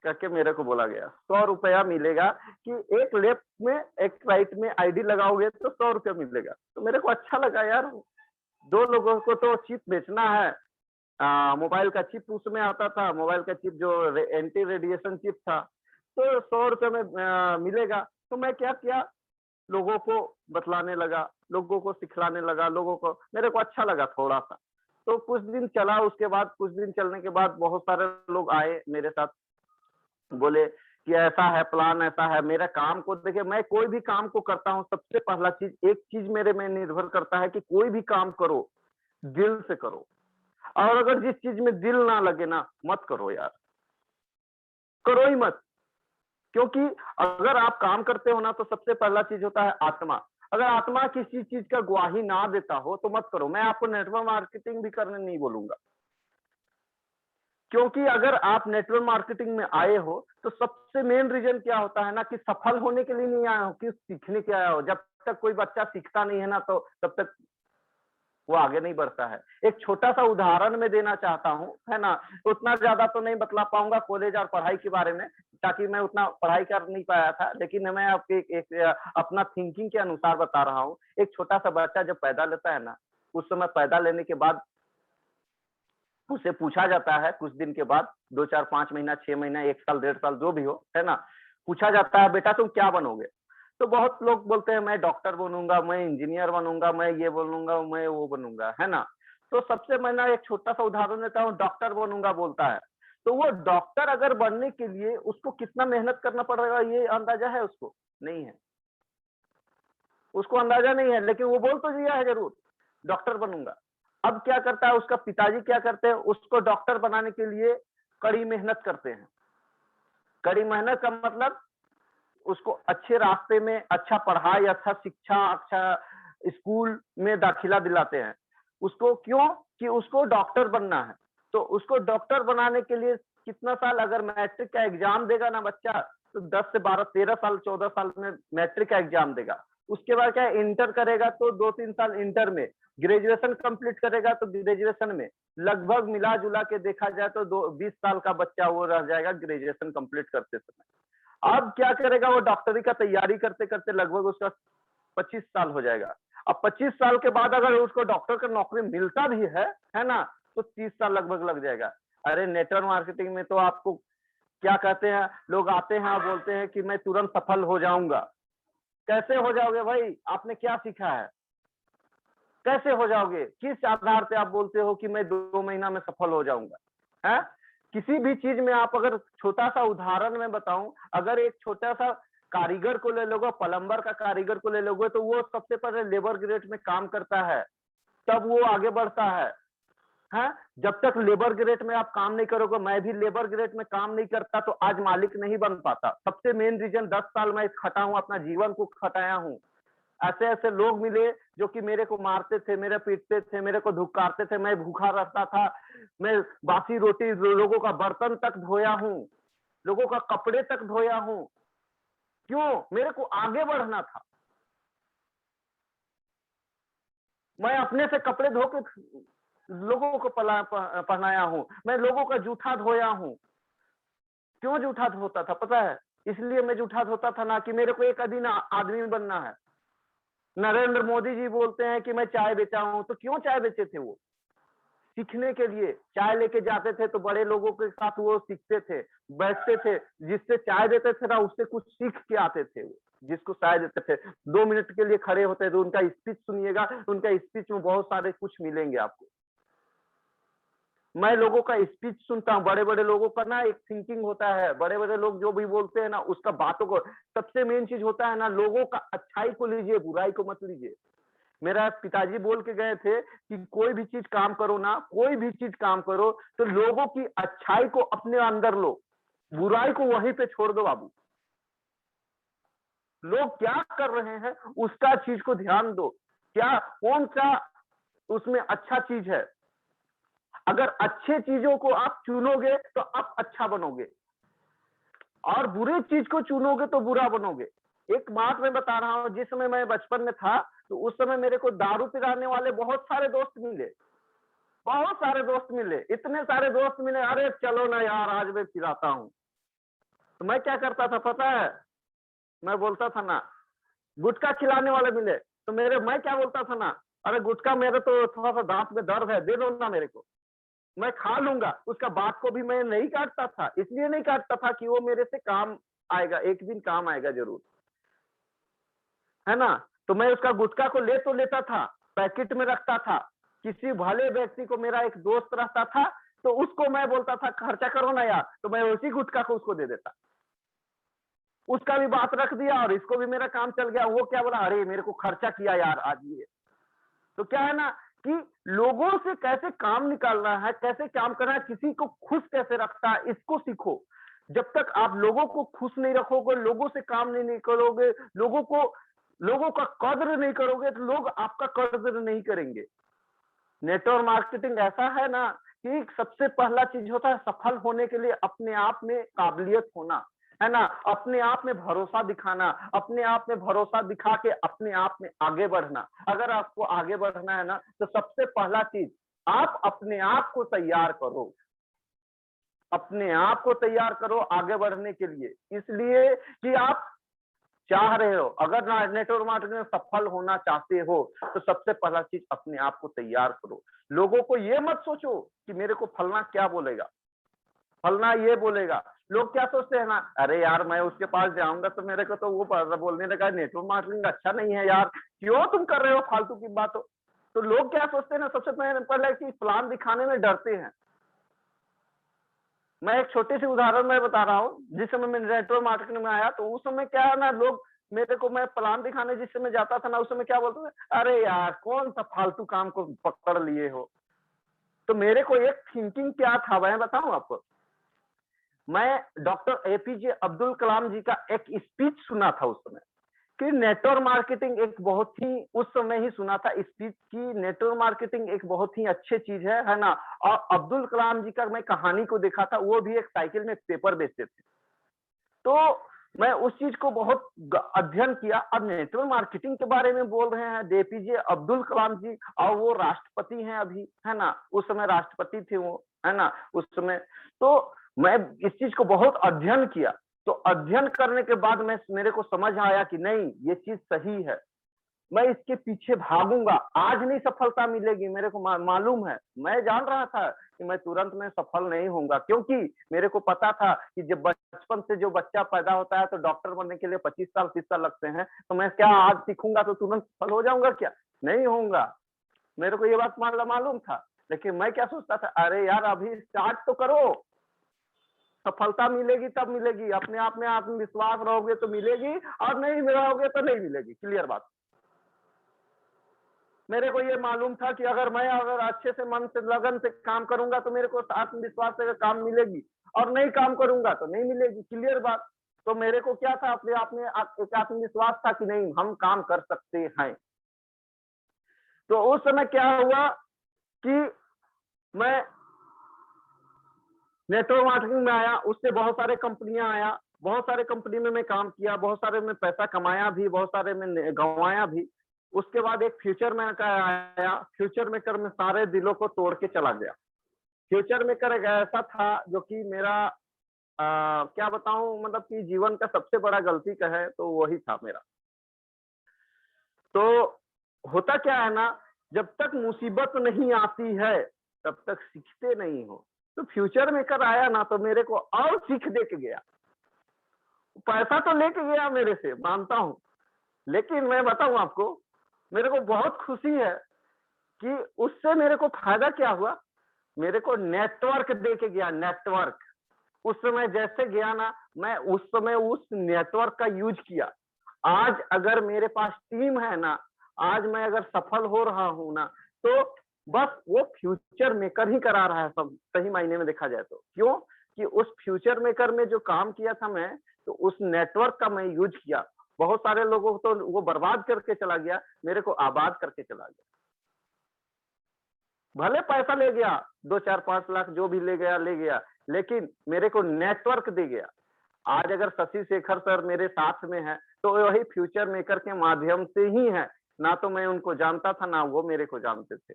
करके मेरे को बोला गया। 100 रुपया मिलेगा कि एक लेफ्ट में एक राइट में आईडी लगाओगे तो 100 रुपया मिलेगा। तो मेरे को अच्छा लगा यार, 2 लोगों को तो चिप बेचना है। मोबाइल का चिप उसमें आता था, मोबाइल का चिप जो एंटी रेडिएशन चिप था, तो 100 रुपये में मिलेगा। तो मैं क्या किया, लोगों को बतलाने लगा, लोगों को सिखलाने लगा, लोगों को, मेरे को अच्छा लगा थोड़ा सा। तो कुछ दिन चला, उसके बाद कुछ दिन चलने के बाद बहुत सारे लोग आए मेरे साथ, बोले कि ऐसा है प्लान, ऐसा है। मेरा काम को देखिए, मैं कोई भी काम को करता हूँ, सबसे पहला चीज, एक चीज मेरे में निर्भर करता है कि कोई भी काम करो दिल से करो, और अगर जिस चीज में दिल ना लगे ना, मत करो यार, करो ही मत। क्योंकि अगर आप काम करते हो ना तो सबसे पहला चीज होता है आत्मा। अगर आत्मा किसी चीज का गवाही ना देता हो तो मत करो। मैं आपको नेटवर्क मार्केटिंग भी करने नहीं बोलूंगा, क्योंकि अगर आप नेटवर्क मार्केटिंग में आए हो तो सबसे मेन रीजन क्या होता है ना, कि सफल होने के लिए नहीं आए हो, कि सीखने के आए हो। जब तक कोई बच्चा सीखता नहीं है ना, तो तब तक वो आगे नहीं बढ़ता है। एक छोटा सा उदाहरण मैं देना चाहता हूँ, है ना, उतना ज्यादा तो नहीं बतला पाऊंगा कॉलेज और पढ़ाई के बारे में, ताकि मैं उतना पढ़ाई कर नहीं पाया था, लेकिन मैं आपके एक अपना थिंकिंग के अनुसार बता रहा हूँ। एक छोटा सा बच्चा जब पैदा लेता है ना, उस समय पैदा लेने के बाद उसे पूछा जाता है कुछ दिन के बाद, 2, 4, 5 महीना, 6 महीना, 1 साल, 1.5 साल, जो भी हो, है ना, पूछा जाता है बेटा तुम क्या बनोगे? तो बहुत लोग बोलते हैं मैं डॉक्टर बनूंगा, मैं इंजीनियर बनूंगा, मैं ये बनूंगा, मैं वो बनूंगा, है ना। तो सबसे मैं एक छोटा सा उदाहरण देता हूँ, डॉक्टर बनूंगा बोलता है, तो वो डॉक्टर अगर बनने के लिए उसको कितना मेहनत करना पड़ेगा ये अंदाजा है उसको? नहीं है, उसको अंदाजा नहीं है, लेकिन वो बोल तो दिया है जरूर डॉक्टर बनूंगा। अब क्या करता है उसका पिताजी, क्या करते हैं, उसको डॉक्टर बनाने के लिए कड़ी मेहनत करते हैं। कड़ी मेहनत का मतलब उसको अच्छे रास्ते में, अच्छा पढ़ाई, अच्छा शिक्षा, अच्छा स्कूल में दाखिला दिलाते हैं उसको। क्यों? कि उसको डॉक्टर बनना है। तो उसको डॉक्टर बनाने के लिए कितना साल, अगर मैट्रिक का एग्जाम देगा ना बच्चा, तो 10 से 12, 13 साल, 14 साल में मैट्रिक का एग्जाम देगा। उसके बाद क्या, इंटर करेगा तो 2-3 साल इंटर में, ग्रेजुएशन कंप्लीट करेगा तो ग्रेजुएशन में, लगभग मिला जुला के देखा जाए तो 20 साल का बच्चा वो रह जाएगा ग्रेजुएशन कंप्लीट करते समय। अब क्या करेगा, वो डॉक्टरी का तैयारी करते करते लगभग उसका 25 साल हो जाएगा। अब 25 साल के बाद अगर उसको डॉक्टर का नौकरी मिलता भी है ना, तो 30 साल लगभग लग जाएगा। अरे नेटवर्क मार्केटिंग में तो आपको क्या कहते हैं, लोग आते हैं बोलते हैं कि मैं तुरंत सफल हो जाऊंगा। कैसे हो जाओगे भाई? आपने क्या सीखा है? कैसे हो जाओगे? किस आधार पे आप बोलते हो कि मैं 2 महीना में सफल हो जाऊंगा? है किसी भी चीज में आप, अगर छोटा सा उदाहरण में बताऊं, अगर एक छोटा सा कारीगर को ले लोगे, प्लम्बर का कारीगर को ले लोगे, तो वो सबसे पहले लेबर ग्रेड में काम करता है, तब वो आगे बढ़ता है। जब तक लेबर ग्रेड में आप काम नहीं करोगे, मैं भी लेबर ग्रेड में काम नहीं करता तो आज मालिक नहीं बन पाता। सबसे मेन रीजन 10 साल मैं खटा हूं, अपना जीवन को खटाया हूं। ऐसे ऐसे लोग मिले जो कि मेरे को मारते थे, मेरे पीटते थे, मेरे को धुकारते थे, मैं भूखा रहता था, मैं बासी रोटी, लोगों का बर्तन तक धोया हूं, लोगों का कपड़े तक धोया हूं। क्यों? मेरे को आगे बढ़ना था। मैं अपने से कपड़े धो के लोगों को पहनाया हूं, मैं लोगों का जूठा धोया हूं। क्यों जूठा धोता था पता है? इसलिए मैं जूठा धोता था ना कि मेरे को एक आदमी बनना है। नरेंद्र मोदी जी बोलते हैं कि मैं चाय बेचा हूं, तो क्यों चाय बेचे थे? वो सीखने के लिए चाय लेके जाते थे, तो बड़े लोगों के साथ वो सीखते थे, बैठते थे, जिससे चाय देते थे ना उससे कुछ सीख के आते थे। वो जिसको चाय देते थे 2 मिनट के लिए खड़े होते थे, उनका स्पीच सुनिएगा, उनका स्पीच में बहुत सारे कुछ मिलेंगे आपको। मैं लोगों का स्पीच सुनता हूँ, बड़े बड़े लोगों का ना एक थिंकिंग होता है, बड़े बड़े लोग जो भी बोलते हैं ना उसका बातों को, सबसे मेन चीज होता है ना, लोगों का अच्छाई को लीजिए, बुराई को मत लीजिए। मेरा पिताजी बोल के गए थे कि कोई भी चीज काम करो ना, कोई भी चीज काम करो तो लोगों की अच्छाई को अपने अंदर लो, बुराई को वहीं पे छोड़ दो बाबू। लोग क्या कर रहे हैं उसका चीज को ध्यान दो, क्या कौन सा उसमें अच्छा चीज है। अगर अच्छे चीजों को आप चुनोगे तो आप अच्छा बनोगे, और बुरे चीज को चुनोगे तो बुरा बनोगे। एक बात मैं बता रहा हूँ, जिस समय मैं बचपन में था तो उस समय मेरे को दारू पिलाने वाले बहुत सारे दोस्त मिले, बहुत सारे दोस्त मिले, इतने सारे दोस्त मिले, अरे चलो ना यार आज मैं पिलाता हूँ। तो मैं क्या करता था पता है, मैं बोलता था ना, गुटखा खिलाने वाले मिले तो मैं क्या बोलता था ना, अरे गुटखा मेरे तो थोड़ा सा दांत में दर्द है, दे दो ना मेरे को, मैं खा लूंगा। उसका बात को भी मैं नहीं काटता था, इसलिए नहीं काटता था कि वो मेरे से काम आएगा, एक दिन काम आएगा जरूर, है ना। तो मैं उसका गुटखा को ले तो लेता था, पैकेट में रखता था, किसी भले व्यक्ति को, मेरा एक दोस्त रहता था तो उसको मैं बोलता था खर्चा करो ना यार, तो मैं उसी गुटखा को उसको दे देता, उसका भी बात रख दिया और इसको भी मेरा काम चल गया। वो क्या बोला, अरे मेरे को खर्चा किया यार आज ये। तो क्या है ना कि लोगों से कैसे काम निकालना है, कैसे काम करना है, किसी को खुश कैसे रखता है, इसको सीखो। जब तक आप लोगों को खुश नहीं रखोगे, लोगों से काम नहीं करोगे, लोगों का कद्र नहीं करोगे, तो लोग आपका कद्र नहीं करेंगे। नेटवर्क मार्केटिंग ऐसा है ना कि सबसे पहला चीज होता है सफल होने के लिए अपने आप में काबिलियत होना, है ना, अपने आप में भरोसा दिखाना, अपने आप में भरोसा दिखा के अपने आप में आगे बढ़ना। अगर आपको आगे बढ़ना है ना तो सबसे पहला चीज आप अपने आप को तैयार करो, अपने आप को तैयार करो आगे बढ़ने के लिए, इसलिए कि आप चाह रहे हो, अगर नेटवर्क मार्केटिंग में सफल होना चाहते हो तो सबसे पहला चीज अपने आप को तैयार करो। लोगों को ये मत सोचो कि मेरे को फलना क्या बोलेगा, फलना ये बोलेगा। लोग क्या सोचते हैं ना, अरे यार मैं उसके पास जाऊंगा तो मेरे को तो वो बोलने लगा नेटवर्क मार्केटिंग अच्छा नहीं है यार, क्यों तुम कर रहे हो फालतू की बातों। तो लोग क्या सोचते हैं ना, सबसे पहले कि प्लान दिखाने में डरते हैं। मैं एक छोटी सी उदाहरण मैं बता रहा हूँ, जिस समय मैं नेटवर्क मार्केटिंग में आया तो उस समय क्या है ना, लोग मेरे को, मैं प्लान दिखाने जिस समय जाता था ना, उस समय क्या बोलते थे, अरे यार कौन सा फालतू काम को पकड़ लिए हो। तो मेरे को एक थिंकिंग क्या था मैं बताऊं आपको, मैं डॉक्टर एपीजे अब्दुल कलाम जी का एक स्पीच सुना था उस समय कि नेटवर्क मार्केटिंग एक बहुत ही, उस समय ही सुना था स्पीच की नेटवर्क मार्केटिंग एक बहुत ही अच्छी चीज है ना। और अब्दुल कलाम जी का मैं कहानी को देखा था, वो भी एक साइकिल में पेपर बेचते थे, तो मैं उस चीज को बहुत अध्ययन किया। अब नेटवर्क मार्केटिंग के बारे में बोल रहे हैं एपीजे अब्दुल कलाम जी, और वो राष्ट्रपति हैं अभी, है ना, उस समय राष्ट्रपति थे वो, है ना, उस समय। तो मैं इस चीज को बहुत अध्ययन किया, तो अध्ययन करने के बाद मेरे को समझ आया कि नहीं ये चीज सही है, मैं इसके पीछे भागूंगा। आज नहीं सफलता मिलेगी, मेरे को मालूम है, मैं जान रहा था कि मैं तुरंत में सफल नहीं होऊंगा, क्योंकि मेरे को पता था कि जब बचपन से जो बच्चा पैदा होता है तो डॉक्टर बनने के लिए 25 साल 30 साल लगते हैं, तो मैं क्या आज सीखूंगा तो तुरंत सफल हो जाऊंगा, क्या नहीं होऊंगा। मेरे को ये बात मालूम था, लेकिन मैं क्या सोचता था, अरे यार अभी स्टार्ट तो करो, सफलता मिलेगी तब मिलेगी, अपने आप में आत्मविश्वास रहोगे तो मिलेगी, और नहीं रहोगे तो नहीं मिलेगी, क्लियर बात। मेरे को ये मालूम था कि अगर अच्छे से मन से लगन से काम करूंगा तो मेरे को आत्मविश्वास से काम मिलेगी, और नहीं काम करूंगा तो नहीं मिलेगी, क्लियर बात। तो मेरे को क्या था, अपने आप में एक आत्मविश्वास था कि नहीं हम काम कर सकते हैं। तो उस समय क्या हुआ कि मैं नेटवर्क मार्केटिंग में आया, उससे बहुत सारे कंपनियां आया, बहुत सारे कंपनी में मैं काम किया, बहुत सारे में पैसा कमाया भी, बहुत सारे में गंवाया भी। उसके बाद एक फ्यूचर मेकर आया, फ्यूचर मेकर में सारे दिलों को तोड़ के चला गया। फ्यूचर मेकर एक ऐसा था जो कि मेरा क्या बताऊं, मतलब कि जीवन का सबसे बड़ा गलती का है तो वही था मेरा। तो होता क्या है ना, जब तक मुसीबत नहीं आती है तब तक सीखते नहीं हो। तो फ्यूचर मेकर आया ना तो मेरे को और सीख दे के गया, पैसा तो लेके गया मेरे से, मानता हूं, लेकिन मैं बताऊं आपको, मेरे को बहुत खुशी है कि उससे मेरे को फायदा क्या हुआ, मेरे को नेटवर्क दे के गया, नेटवर्क। उस समय जैसे गया ना, मैं उस समय उस नेटवर्क का यूज किया। आज अगर मेरे पास टीम है ना, आज मैं अगर सफल हो रहा हूं ना, तो बस वो फ्यूचर मेकर ही करा रहा है सब, सही मायने में देखा जाए तो। क्यों कि उस फ्यूचर मेकर में जो काम किया था मैं, तो उस नेटवर्क का मैं यूज किया। बहुत सारे लोगों को तो वो बर्बाद करके चला गया, मेरे को आबाद करके चला गया। भले पैसा ले गया, 2 4 5 लाख जो भी ले गया, लेकिन मेरे को नेटवर्क दे गया। आज अगर शशि शेखर सर मेरे साथ में है तो वही फ्यूचर मेकर के माध्यम से ही है, ना तो मैं उनको जानता था ना वो मेरे को जानते थे।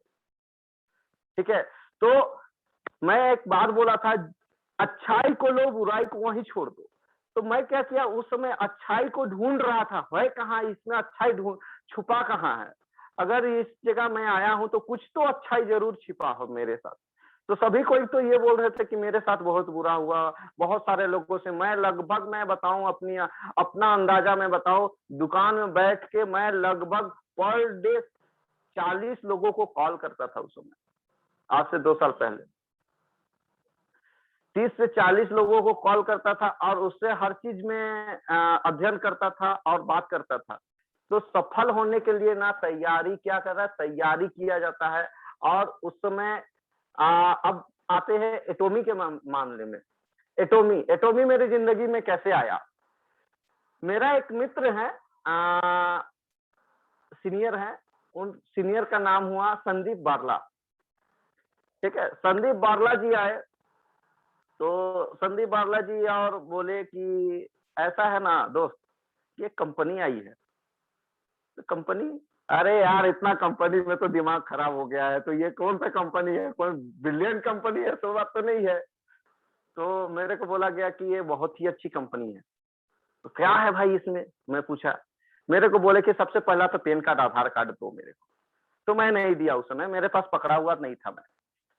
ठीक है, तो मैं एक बात बोला था, अच्छाई को लो बुराई को वहीं छोड़ दो। तो मैं क्या किया, उस समय अच्छाई को ढूंढ रहा था, है कहाँ इसमें अच्छाई, ढूंढ छुपा कहाँ है। अगर इस जगह मैं आया हूं तो कुछ तो अच्छाई जरूर छिपा हो मेरे साथ। तो सभी कोई तो ये बोल रहे थे कि मेरे साथ बहुत बुरा हुआ, बहुत सारे लोगों से मैं लगभग, मैं बताऊं अपना अंदाजा मैं बताऊं, दुकान में बैठ के मैं लगभग पर डे 40 लोगों को कॉल करता था उस समय, आज से 2 साल पहले 30 से 40 लोगों को कॉल करता था और उससे हर चीज में अध्ययन करता था और बात करता था। तो सफल होने के लिए ना तैयारी क्या कर रहा है, तैयारी किया जाता है। और उस समय अब आते हैं एटॉमी के मामले में। एटॉमी मेरी जिंदगी में कैसे आया। मेरा एक मित्र है, सीनियर है, उन सीनियर का नाम हुआ संदीप बारला। ठीक है, संदीप बारला जी आए, तो संदीप बारला जी और बोले कि ऐसा है ना दोस्त, ये कंपनी आई है। तो कंपनी, अरे यार इतना कंपनी में तो दिमाग खराब हो गया है, तो ये कौन सा कंपनी है, कोई ब्रिलियंट कंपनी है, तो बात तो नहीं है। तो मेरे को बोला गया कि ये बहुत ही अच्छी कंपनी है। तो क्या है भाई इसमें, मैं पूछा। मेरे को बोले कि सबसे पहला तो पैन कार्ड आधार कार्ड दो मेरे को। तो मैं नहीं दिया, उस समय मेरे पास पकड़ा हुआ नहीं था मैं।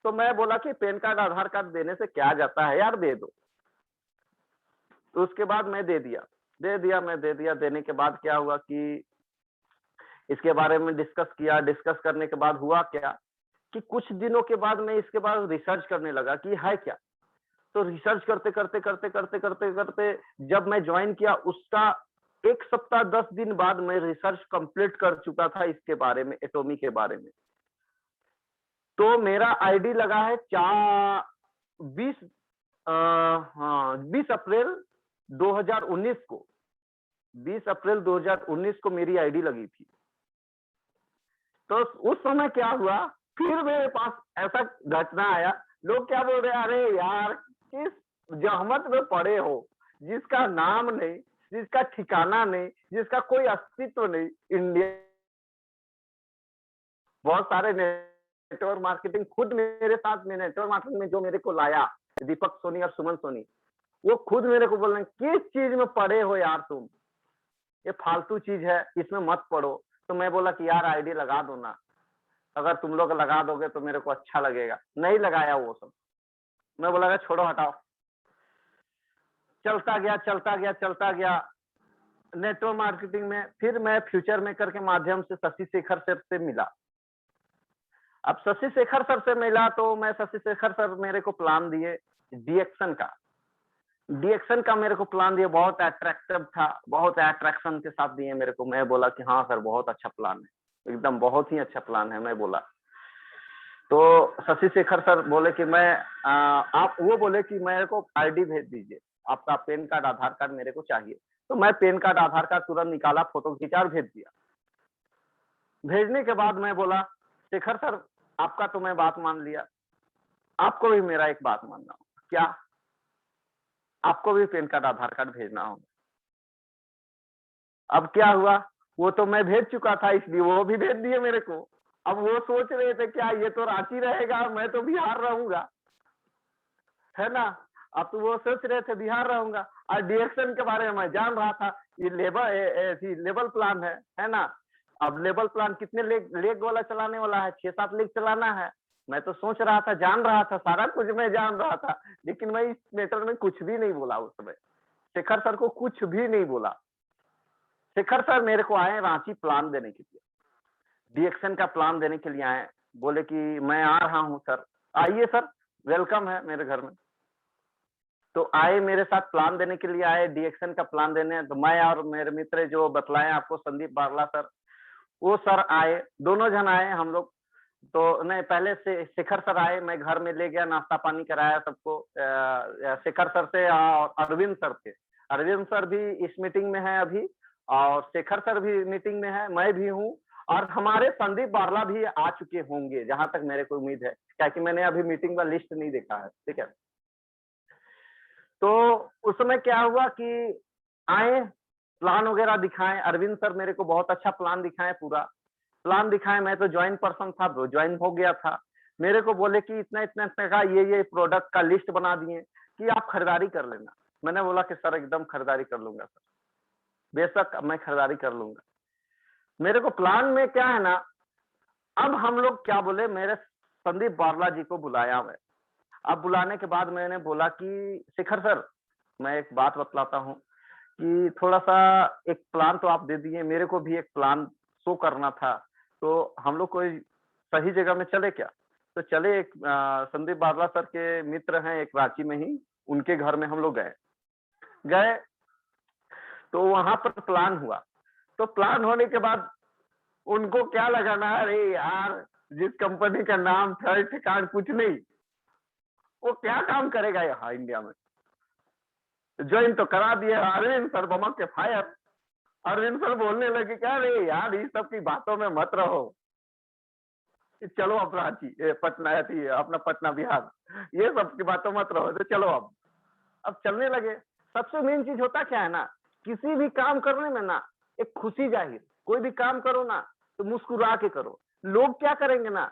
तो मैं बोला कि पैन कार्ड आधार कार्ड देने से क्या जाता है यार, दे दो। तो उसके बाद मैं दे दिया। देने के बाद क्या हुआ कि इसके बारे में डिस्कस किया। डिस्कस करने के बाद हुआ क्या कि कुछ दिनों के बाद मैं इसके बाद रिसर्च करने लगा कि है क्या। तो रिसर्च करते जब मैं ज्वाइन किया, उसका 1 सप्ताह 10 दिन बाद मैं रिसर्च कंप्लीट कर चुका था इसके बारे में, एटॉमी के बारे में। तो मेरा आईडी लगा है 20 अप्रैल 2019 को, 20 अप्रैल 2019 को मेरी आईडी लगी थी। तो उस समय क्या हुआ, फिर मेरे पास ऐसा घटना आया। लोग क्या बोल रहे हैं, अरे यार किस जहमत में पड़े हो, जिसका नाम नहीं, जिसका ठिकाना नहीं, जिसका कोई अस्तित्व नहीं। इंडिया बहुत सारे नेटवर्क मार्केटिंग, खुद मेरे साथ में नेटवर्क मार्केटिंग में जो मेरे को लाया, दीपक सोनी और सुमन सोनी, वो खुद मेरे को बोल रहे हैं किस चीज में पड़े हो यार तुम, ये फालतू चीज है, इसमें मत पड़ो। तो मैं बोला कि यार आईडी लगा दो ना, अगर तुम लोग लगा दोगे तो मेरे को अच्छा लगेगा। नहीं लगाया वो सब। मैं बोला छोड़ो हटाओ। चलता गया नेटवर्क मार्केटिंग में। फिर मैं फ्यूचर मेकर के माध्यम से शशि शेखर सर से मिला। अब शशि शेखर सर से मिला तो मैं, शशि शेखर सर मेरे को प्लान दिए डीएक्शन का मेरे को प्लान दिया। बहुत अट्रैक्टिव था, बहुत अट्रैक्शन के साथ दिए मेरे को। मैं बोला कि हाँ सर बहुत अच्छा प्लान है, एकदम बहुत ही अच्छा प्लान है, मैं बोला। तो शशि शेखर सर बोले कि वो बोले कि मेरे को आईडी भेज दीजिए, आपका पैन कार्ड आधार कार्ड मेरे को चाहिए। तो मैं पैन कार्ड आधार कार्ड तुरंत निकाला, फोटो खींचा और भेज दिया। भेजने के बाद मैं बोला शेखर सर आपका तो मैं बात मान लिया, आपको भी मेरा एक बात मानना होगा। क्या? आपको भी पैन कार्ड आधार कार्ड भेजना होगा। अब क्या हुआ, वो तो मैं भेज चुका था, इसलिए वो भी भेज दिए मेरे को। अब वो सोच रहे थे क्या ये तो रांची रहेगा, मैं तो बिहार रहूंगा, है ना। अब तो वो सोच रहे थे बिहार रहूंगा। और डीएक्शन के बारे में मैं जान रहा था, ये लेवल प्लान है ना। अब लेवल प्लान कितने लेग वाला चलाने वाला है, 6-7 लेग चलाना है। मैं तो सोच रहा था, जान रहा था, सारा कुछ मैं जान रहा था, लेकिन मैं इस मैटर में कुछ भी नहीं बोला उस समय। शेखर सर को कुछ भी नहीं बोला। शेखर सर मेरे को आए रांची प्लान देने के लिए, डीएक्शन का प्लान देने के लिए आए। बोले कि मैं आ रहा हूँ सर, आइए सर, वेलकम है मेरे घर में। तो आए, मेरे साथ प्लान देने के लिए आए, डीएक्शन का प्लान देने। तो मैं और मेरे मित्र जो बतलाए आपको, संदीप बारला सर, वो सर आए, दोनों जन आए हम लोग। तो नहीं, पहले से शेखर सर आए, मैं घर में ले गया, नाश्ता पानी कराया सबको, शेखर सर से और अरविंद सर से। अरविंद सर भी इस मीटिंग में है अभी, और शेखर सर भी मीटिंग में है, मैं भी हूँ, और हमारे संदीप बारला भी आ चुके होंगे जहां तक मेरे को उम्मीद है, क्योंकि मैंने अभी मीटिंग का लिस्ट नहीं देखा है। ठीक है, तो उस समय क्या हुआ कि आए, प्लान वगैरह दिखाएं। अरविंद सर मेरे को बहुत अच्छा प्लान दिखाएं, पूरा प्लान दिखाएं। मैं तो ज्वाइन पर्सन था, ज्वाइन हो गया था। मेरे को बोले कि इतना इतना का ये प्रोडक्ट का लिस्ट बना दिए कि आप खरीदारी कर लेना। मैंने बोला कि सर एकदम खरीदारी कर लूंगा सर, बेशक मैं खरीदारी कर लूंगा। मेरे को प्लान में क्या है ना, अब हम लोग क्या बोले, मेरे संदीप बारला जी को बुलाया मैं। अब बुलाने के बाद मैंने बोला कि शेखर सर, मैं एक बात बतलाता हूँ कि थोड़ा सा एक प्लान तो आप दे दिए, मेरे को भी एक प्लान शो करना था, तो हम लोग कोई सही जगह में चले क्या? तो चले, एक संदीप बारला सर के मित्र हैं एक रांची में ही, उनके घर में हम लोग गए तो वहां पर प्लान हुआ। तो प्लान होने के बाद उनको क्या लगा ना, अरे यार जिस कंपनी का नाम था ठिकान कुछ नहीं, वो क्या काम करेगा यहाँ इंडिया में। ज्वाइन तो करा दिए, अरविंद सर बमक के फायर। अरविंद सर बोलने लगे क्या, अरे यार इस सब की बातों में मत रहो, चलो अब रांची पटना अपना पटना बिहार, ये सब की बातों मत रहो, तो चलो अब चलने लगे। सबसे मेन चीज होता क्या है ना, किसी भी काम करने में ना एक खुशी जाहिर, कोई भी काम करो ना तो मुस्कुरा के करो। लोग क्या करेंगे ना,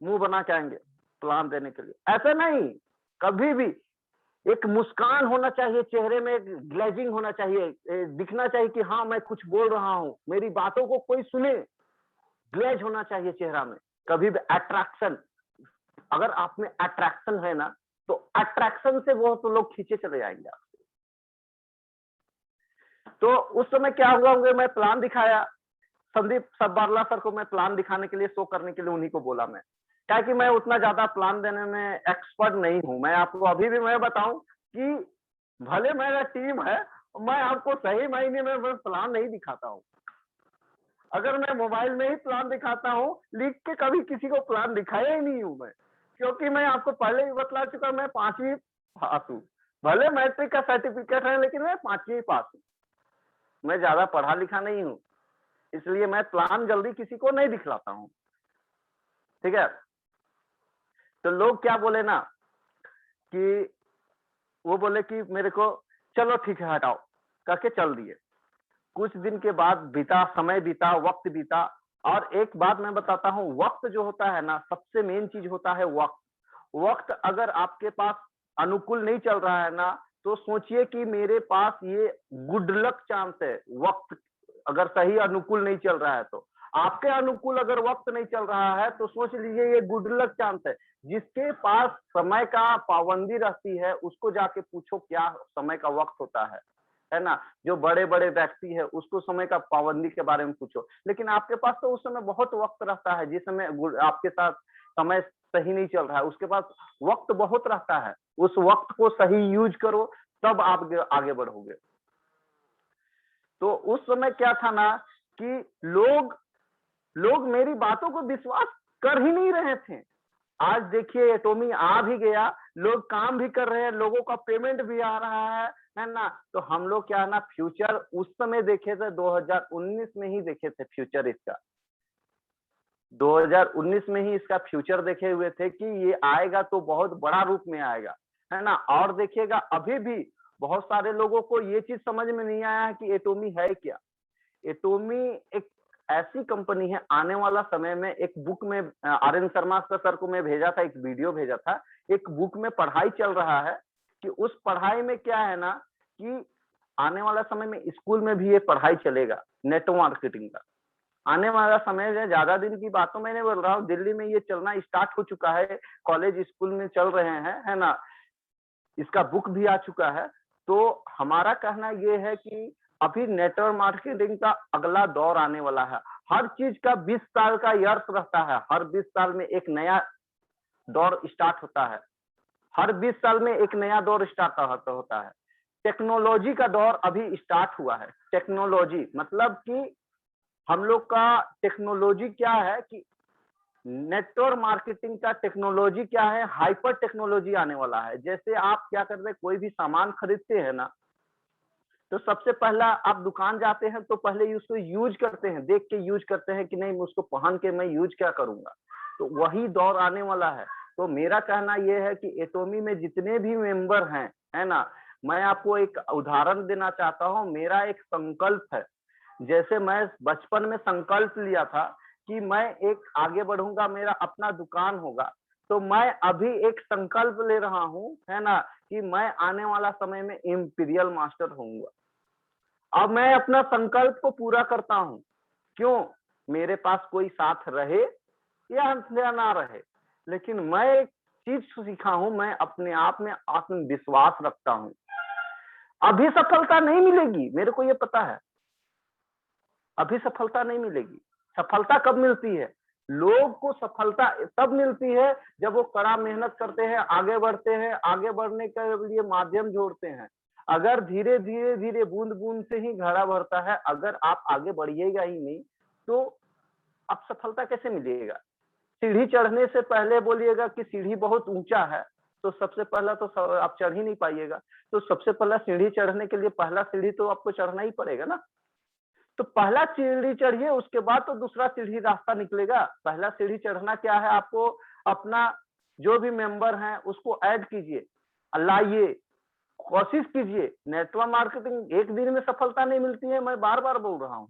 मुंह बना के आएंगे प्लान देने के लिए, ऐसा नहीं। कभी भी एक मुस्कान होना चाहिए चेहरे में, एक ग्लेजिंग होना चाहिए, दिखना चाहिए कि हाँ मैं कुछ बोल रहा हूँ, मेरी बातों को कोई सुने, ग्लेज होना चाहिए चेहरा में। कभी भी अट्रैक्शन, अगर आप में अट्रैक्शन है ना तो अट्रैक्शन से वो तो लोग खींचे चले जाएंगे आपसे। तो उस समय क्या हुआ, मैं प्लान दिखाया संदीप बारला सर को, मैं प्लान दिखाने के लिए, शो करने के लिए उन्हीं को बोला मैं, क्या कि मैं उतना ज्यादा प्लान देने में एक्सपर्ट नहीं हूं। मैं आपको अभी भी मैं बताऊं कि भले मेरा टीम है, मैं आपको सही महीने में मैं प्लान नहीं दिखाता हूं। अगर मैं मोबाइल में ही प्लान दिखाता हूं, लिख के कभी किसी को प्लान दिखाया ही नहीं हूं मैं, क्योंकि मैं आपको पहले ही बतला चुका, मैं 5वीं पास हूं। भले मैट्रिक का सर्टिफिकेट है लेकिन मैं 5वीं पास हूं, मैं ज्यादा पढ़ा लिखा नहीं हूं, इसलिए मैं प्लान जल्दी किसी को नहीं दिखलाता हूं, ठीक है। तो लोग क्या बोले ना कि वो बोले कि मेरे को चलो ठीक है हटाओ करके चल दिए। कुछ दिन के बाद बीता, समय बीता, वक्त बीता। और एक बात मैं बताता हूँ, वक्त जो होता है ना, सबसे मेन चीज होता है वक्त। वक्त अगर आपके पास अनुकूल नहीं चल रहा है ना, तो सोचिए कि मेरे पास ये गुड लक चांस है। वक्त अगर सही अनुकूल नहीं चल रहा है तो आपके अनुकूल अगर वक्त नहीं चल रहा है तो सोच लीजिए ये गुड लक चांस है। जिसके पास समय का पाबंदी रहती है उसको जाके पूछो क्या समय का वक्त होता है ना। जो बड़े बड़े व्यक्ति है उसको समय का पाबंदी के बारे में पूछो, लेकिन आपके पास तो उस समय बहुत वक्त रहता है। जिस समय आपके साथ समय सही नहीं चल रहा है उसके पास वक्त बहुत रहता है, उस वक्त को सही यूज करो तब आप आगे बढ़ोगे। तो उस समय क्या था ना कि लोग मेरी बातों को विश्वास कर ही नहीं रहे थे। आज देखिए एटॉमी आ भी गया, लोग काम भी कर रहे हैं, लोगों का पेमेंट भी आ रहा है ना। तो हम लोग क्या है ना, फ्यूचर उस समय देखे थे 2019 में ही देखे थे फ्यूचर इसका। 2019 में ही इसका फ्यूचर देखे हुए थे कि ये आएगा तो बहुत बड़ा रूप में आएगा, है ना। और देखिएगा अभी भी बहुत सारे लोगों को ये चीज समझ में नहीं आया है कि एटॉमी है क्या। एटॉमी एक ऐसी कंपनी है, आने वाला समय में एक बुक में आर.एन. शर्मा सर को मैं भेजा था, एक वीडियो भेजा था, एक बुक में पढ़ाई चल रहा है कि उस पढ़ाई में क्या है ना कि आने वाला समय में स्कूल में भी ये पढ़ाई चलेगा, नेटवर्क मार्केटिंग का। आने वाला समय है, ज्यादा दिन की बातों में नहीं बोल रहा हूँ, दिल्ली में ये चलना स्टार्ट हो चुका है, कॉलेज स्कूल में चल रहे हैं, है ना। इसका बुक भी आ चुका है। तो हमारा कहना ये है कि अभी नेटवर्क मार्केटिंग का अगला दौर आने वाला है। हर चीज का 20 साल का अर्थ रहता है, हर 20 साल में एक नया दौर स्टार्ट होता है, हर 20 साल में एक नया दौर स्टार्ट होता है। टेक्नोलॉजी का दौर अभी स्टार्ट हुआ है। टेक्नोलॉजी मतलब कि हम लोग का टेक्नोलॉजी क्या है कि नेटवर्क मार्केटिंग का टेक्नोलॉजी क्या है, हाइपर टेक्नोलॉजी आने वाला है। जैसे आप क्या करते हैं, कोई भी सामान खरीदते हैं ना, तो सबसे पहला आप दुकान जाते हैं तो पहले उसको यूज करते हैं, देख के यूज करते हैं कि नहीं उसको पहन के मैं यूज क्या करूंगा। तो वही दौर आने वाला है। तो मेरा कहना यह है कि एटॉमी में जितने भी मेंबर हैं, है ना, मैं आपको एक उदाहरण देना चाहता हूँ। मेरा एक संकल्प है, जैसे मैं बचपन में संकल्प लिया था कि मैं एक आगे बढ़ूंगा, मेरा अपना दुकान होगा, तो मैं अभी एक संकल्प ले रहा हूँ, है ना, कि मैं आने वाला समय में इंपीरियल मास्टर होऊंगा। अब मैं अपना संकल्प को पूरा करता हूँ। क्यों? मेरे पास कोई साथ रहे या ना रहे, लेकिन मैं एक चीज सीखा हूं, मैं अपने आप में आत्मविश्वास रखता हूं। अभी सफलता नहीं मिलेगी, मेरे को ये पता है, अभी सफलता नहीं मिलेगी। सफलता कब मिलती है? लोग को सफलता तब मिलती है जब वो कड़ा मेहनत करते हैं, आगे बढ़ते हैं, आगे बढ़ने के लिए माध्यम जोड़ते हैं। अगर धीरे धीरे धीरे बूंद बूंद से ही घड़ा भरता है, अगर आप आगे बढ़िएगा ही नहीं तो आप सफलता कैसे मिलेगा? सीढ़ी चढ़ने से पहले बोलिएगा कि सीढ़ी बहुत ऊंचा है, तो सबसे पहला तो आप चढ़ ही नहीं पाइएगा। तो सबसे पहला सीढ़ी चढ़ने के लिए पहला सीढ़ी तो आपको चढ़ना ही पड़ेगा ना। तो पहला सीढ़ी चढ़िए, उसके बाद तो दूसरा सीढ़ी रास्ता निकलेगा। पहला सीढ़ी चढ़ना क्या है? आपको अपना जो भी मेंबर हैं उसको ऐड कीजिए, लाइए, कोशिश कीजिए। नेटवर्क मार्केटिंग एक दिन में सफलता नहीं मिलती है, मैं बार बार बोल रहा हूँ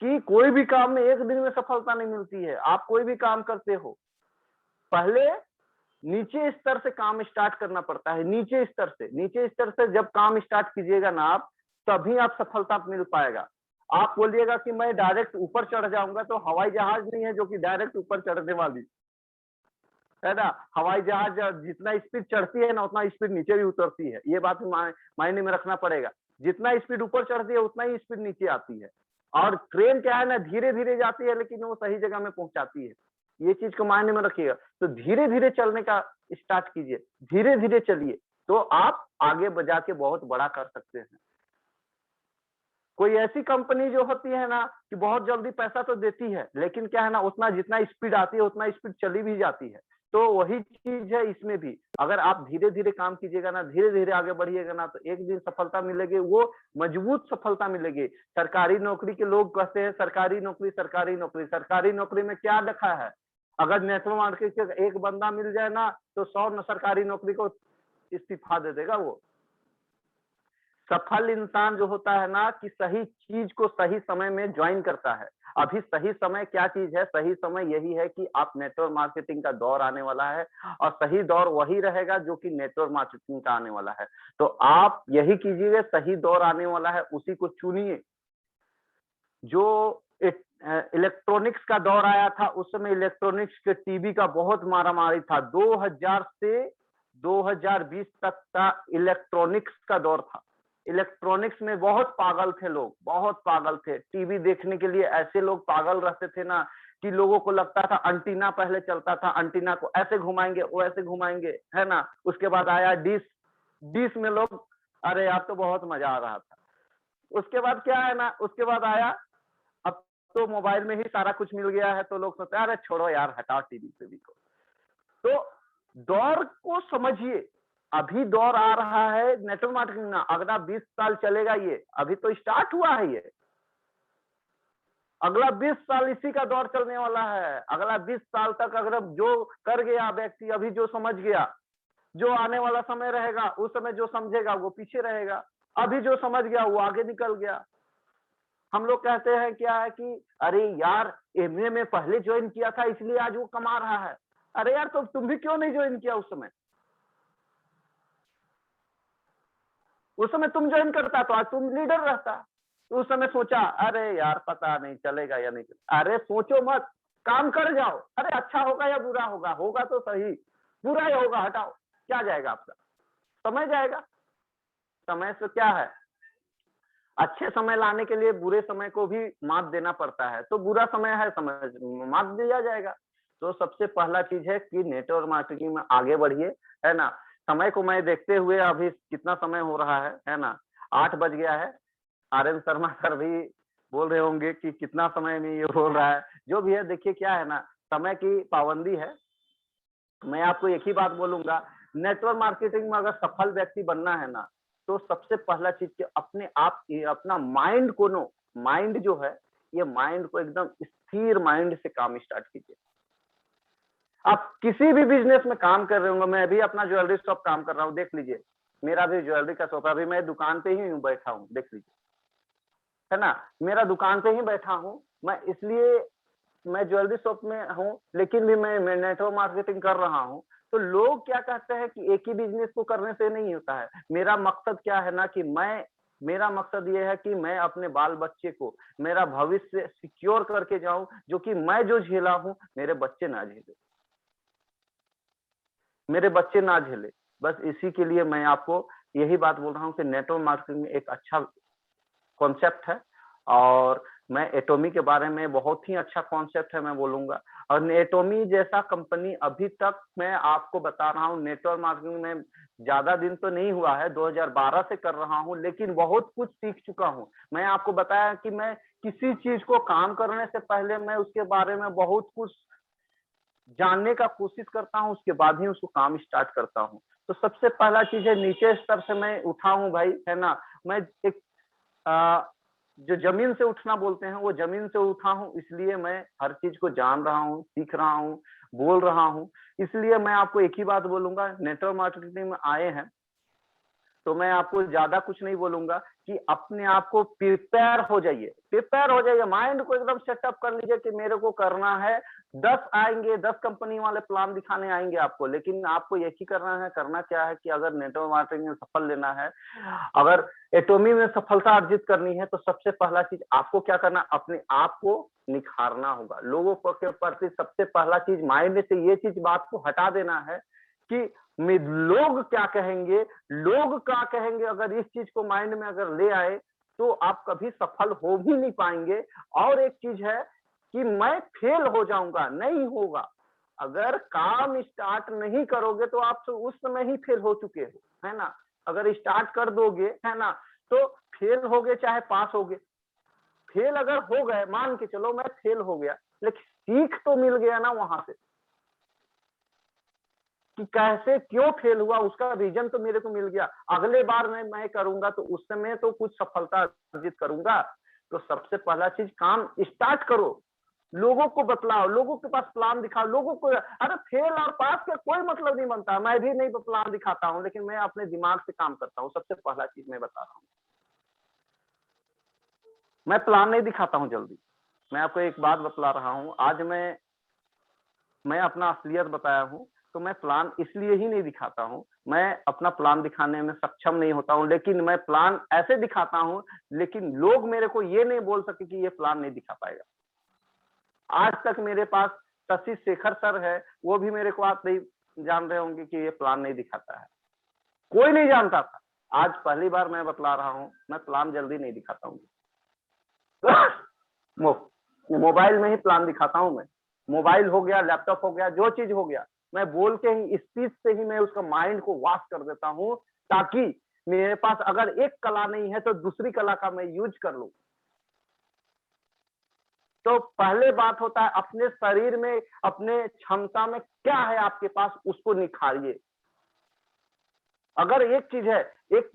कि कोई भी काम में एक दिन में सफलता नहीं मिलती है। आप कोई भी काम करते हो, पहले नीचे स्तर से काम स्टार्ट करना पड़ता है। नीचे स्तर से जब काम स्टार्ट कीजिएगा ना आप, तभी आप सफलता मिल पाएगा। आप बोलिएगा कि मैं डायरेक्ट ऊपर चढ़ जाऊंगा, तो हवाई जहाज नहीं है जो कि डायरेक्ट ऊपर चढ़ने वाली है ना। हवाई जहाज जितना स्पीड चढ़ती है ना, उतना स्पीड नीचे भी उतरती है। ये बात मायने में रखना पड़ेगा। जितना स्पीड ऊपर चढ़ती है उतना ही स्पीड नीचे आती है। और ट्रेन क्या है ना, धीरे धीरे जाती है लेकिन वो सही जगह में पहुंचाती है। ये चीज को मायने में रखिएगा। तो धीरे धीरे चलने का स्टार्ट कीजिए, धीरे धीरे चलिए, तो आप आगे बजा के बहुत बड़ा कर सकते हैं। कोई ऐसी कंपनी जो होती है ना कि बहुत जल्दी पैसा तो देती है, लेकिन क्या है ना, उतना जितना स्पीड आती है उतना स्पीड चली भी जाती है। तो वही चीज है इसमें भी। अगर आप धीरे धीरे काम कीजिएगा ना, धीरे धीरे आगे बढ़िएगा ना, तो एक दिन सफलता मिलेगी, वो मजबूत सफलता मिलेगी। सरकारी नौकरी के लोग कहते हैं सरकारी नौकरी, सरकारी नौकरी। सरकारी नौकरी में क्या लिखा है? अगर नेटवर्क मार्केटिंग का एक बंदा मिल जाए ना, तो 100 सरकारी नौकरी को इस्तीफा दे देगा। वो सफल इंसान जो होता है ना, कि सही चीज को सही समय में ज्वाइन करता है। अभी सही समय क्या चीज है? सही समय यही है कि आप नेटवर्क मार्केटिंग का दौर आने वाला है, और सही दौर वही रहेगा जो कि नेटवर्क मार्केटिंग का आने वाला है। तो आप यही कीजिए, सही दौर आने वाला है उसी को चुनिए। जो इलेक्ट्रॉनिक्स का दौर आया था, उस समय इलेक्ट्रॉनिक्स के टीवी का बहुत मारामारी था। 2000 से 2020 तक का इलेक्ट्रॉनिक्स का दौर था। इलेक्ट्रॉनिक्स में बहुत पागल थे लोग, बहुत पागल थे। टीवी देखने के लिए ऐसे लोग पागल रहते थे ना, कि लोगों को लगता था अंटीना पहले चलता था, अंटीना को ऐसे घुमाएंगे, वो ऐसे घुमाएंगे, है ना। उसके बाद आया डिश, डिश में लोग, अरे यार तो बहुत मजा आ रहा था। उसके बाद क्या है ना, उसके बाद आया, अब तो मोबाइल में ही सारा कुछ मिल गया है, तो लोग सोचते हैं अरे छोड़ो यार, हटाओ टीवी को। तो दौर को समझिए। अभी दौर आ रहा है नेटवर्क मार्केटिंग ना, अगला 20 साल चलेगा। ये अभी तो स्टार्ट हुआ है, ये अगला 20 साल इसी का दौर चलने वाला है। अगला 20 साल तक अगर जो कर गया व्यक्ति, अभी जो समझ गया, जो आने वाला समय रहेगा उस समय जो समझेगा वो पीछे रहेगा। अभी जो समझ गया वो आगे निकल गया। हम लोग कहते हैं क्या है कि अरे यार, एमए में पहले ज्वाइन किया था इसलिए आज वो कमा रहा है। अरे यार, तो तुम भी क्यों नहीं ज्वाइन किया उस समय? उस समय तुम ज्वाइन करता तो आज तुम लीडर रहता। तो उस समय सोचा अरे यार पता नहीं चलेगा या नहीं। अरे सोचो मत, काम कर जाओ। अरे अच्छा होगा या बुरा होगा? होगा तो सही, बुरा ही होगा, हटाओ, क्या जाएगा आपका? समय जाएगा। समय से क्या है, अच्छे समय लाने के लिए बुरे समय को भी मात देना पड़ता है। तो बुरा समय है, समय मात दिया जाएगा। तो सबसे पहला चीज है कि नेटवर्क मार्केटिंग में आगे बढ़िए, है ना। समय को मैं देखते हुए, अभी कितना समय हो रहा है ना, 8 बज गया है। आर.एन. शर्मा सर भी बोल रहे होंगे कि कितना समय में ये बोल रहा है। जो भी है, देखिए क्या है ना, समय की पाबंदी है। मैं आपको एक ही बात बोलूंगा, नेटवर्क मार्केटिंग में अगर सफल व्यक्ति बनना है ना, तो सबसे पहला चीज कि अपने आप अपना माइंड को नो, माइंड जो है, ये माइंड को एकदम स्थिर माइंड से काम स्टार्ट कीजिए। आप किसी भी बिजनेस में काम कर रहे होंगे, मैं भी अपना ज्वेलरी शॉप काम कर रहा हूँ, देख लीजिए, मेरा भी ज्वेलरी का शॉप है, अभी मैं दुकान पे ही हूँ, बैठा हूँ, देख लीजिए, है ना, मेरा दुकान पे ही बैठा हूँ मैं, इसलिए मैं ज्वेलरी शॉप में हूँ, लेकिन भी मैं नेटवर्क मार्केटिंग कर रहा हूँ। तो लोग क्या कहते हैं कि एक ही बिजनेस को करने से नहीं होता है। मेरा मकसद क्या है ना कि मेरा मकसद ये है कि मैं अपने बाल बच्चे को मेरा भविष्य सिक्योर करके जाऊं, जो कि मैं जो झेला हूं मेरे बच्चे ना झेले, मेरे बच्चे ना झेले। बस इसी के लिए मैं आपको यही बात बोल रहा हूँ कि नेटवर्क मार्केटिंग में एक अच्छा कॉन्सेप्ट है, और मैं एटॉमी के बारे में बहुत ही अच्छा कॉन्सेप्ट है मैं बोलूंगा। और एटॉमी जैसा कंपनी अभी तक मैं आपको बता रहा हूँ, नेटवर्क मार्केटिंग में ज्यादा दिन तो नहीं हुआ है, 2012 से कर रहा हूँ, लेकिन बहुत कुछ सीख चुका हूँ। मैं आपको बताया कि मैं किसी चीज को काम करने से पहले मैं उसके बारे में बहुत कुछ जानने का कोशिश करता हूँ, उसके बाद ही उसको काम स्टार्ट करता हूँ। तो सबसे पहला चीज है, नीचे स्तर से मैं उठा हूँ भाई, है ना, मैं एक जो जमीन से उठना बोलते हैं वो जमीन से उठा हूँ, इसलिए मैं हर चीज को जान रहा हूँ, सीख रहा हूँ, बोल रहा हूँ। इसलिए मैं आपको एक ही बात बोलूंगा, नेटवर्क मार्केटिंग में आए हैं तो मैं आपको ज्यादा कुछ नहीं बोलूंगा कि अपने आप को प्रिपेयर हो जाइए, माइंड को एकदम सेटअप कर लीजिए कि मेरे को करना है। 10 आएंगे, 10 कंपनी वाले प्लान दिखाने आएंगे आपको, लेकिन आपको यही करना क्या है कि अगर नेटवर्क मार्केटिंग में सफल लेना है, अगर एटॉमी में सफलता अर्जित करनी है, तो सबसे पहला चीज आपको क्या करना, अपने आप को निखारना होगा। लोगों के प्रति सबसे पहला चीज माइंड से ये चीज बात को हटा देना है कि लोग क्या कहेंगे, अगर इस चीज को माइंड में अगर ले आए तो आप कभी सफल हो भी नहीं पाएंगे। और एक चीज है कि मैं फेल हो जाऊंगा, नहीं होगा। अगर काम स्टार्ट नहीं करोगे तो आप तो उस समय ही फेल हो चुके हो, है ना। अगर स्टार्ट कर दोगे, है ना, तो फेल हो गए चाहे पास हो गए, फेल अगर हो गए, मान के चलो मैं फेल हो गया, लेकिन सीख तो मिल गया ना वहां से कि कैसे क्यों फेल हुआ, उसका रीजन तो मेरे को मिल गया। अगले बार मैं करूंगा तो उस समय तो कुछ सफलता अर्जित करूंगा। तो सबसे पहला चीज, काम स्टार्ट करो, लोगों को बतलाओ, लोगों के पास प्लान दिखाओ, लोगों को। अरे फेल और पास का कोई मतलब नहीं बनता, मैं भी नहीं प्लान दिखाता हूँ, लेकिन मैं अपने दिमाग से काम करता हूँ। सबसे पहला चीज मैं बता रहा हूँ, मैं प्लान नहीं दिखाता हूँ जल्दी। मैं आपको एक बात बतला रहा हूँ, आज मैं अपना असलियत बताया हूँ, तो मैं प्लान इसलिए ही नहीं दिखाता हूँ, मैं अपना प्लान दिखाने में सक्षम नहीं होता हूँ, लेकिन मैं प्लान ऐसे दिखाता हूँ, लेकिन लोग मेरे को ये नहीं बोल सके कि ये प्लान नहीं दिखा पाएगा। आज तक मेरे पास शशि शेखर सर है, वो भी मेरे को आप नहीं जान रहे होंगे कि ये प्लान नहीं दिखाता है, कोई नहीं जानता था। आज पहली बार मैं बतला रहा हूँ, मैं प्लान जल्दी नहीं दिखाता हूँ। मोबाइल में ही प्लान दिखाता हूँ मैं, मोबाइल हो गया, लैपटॉप हो गया, जो चीज हो गया, मैं बोल के ही, स्पीच से ही मैं उसका माइंड को वॉश कर देता हूँ, ताकि मेरे पास अगर एक कला नहीं है तो दूसरी कला का मैं यूज कर लूं। तो पहले बात होता है, अपने शरीर में, अपने क्षमता में क्या है आपके पास, उसको निखारिए। अगर एक चीज है, एक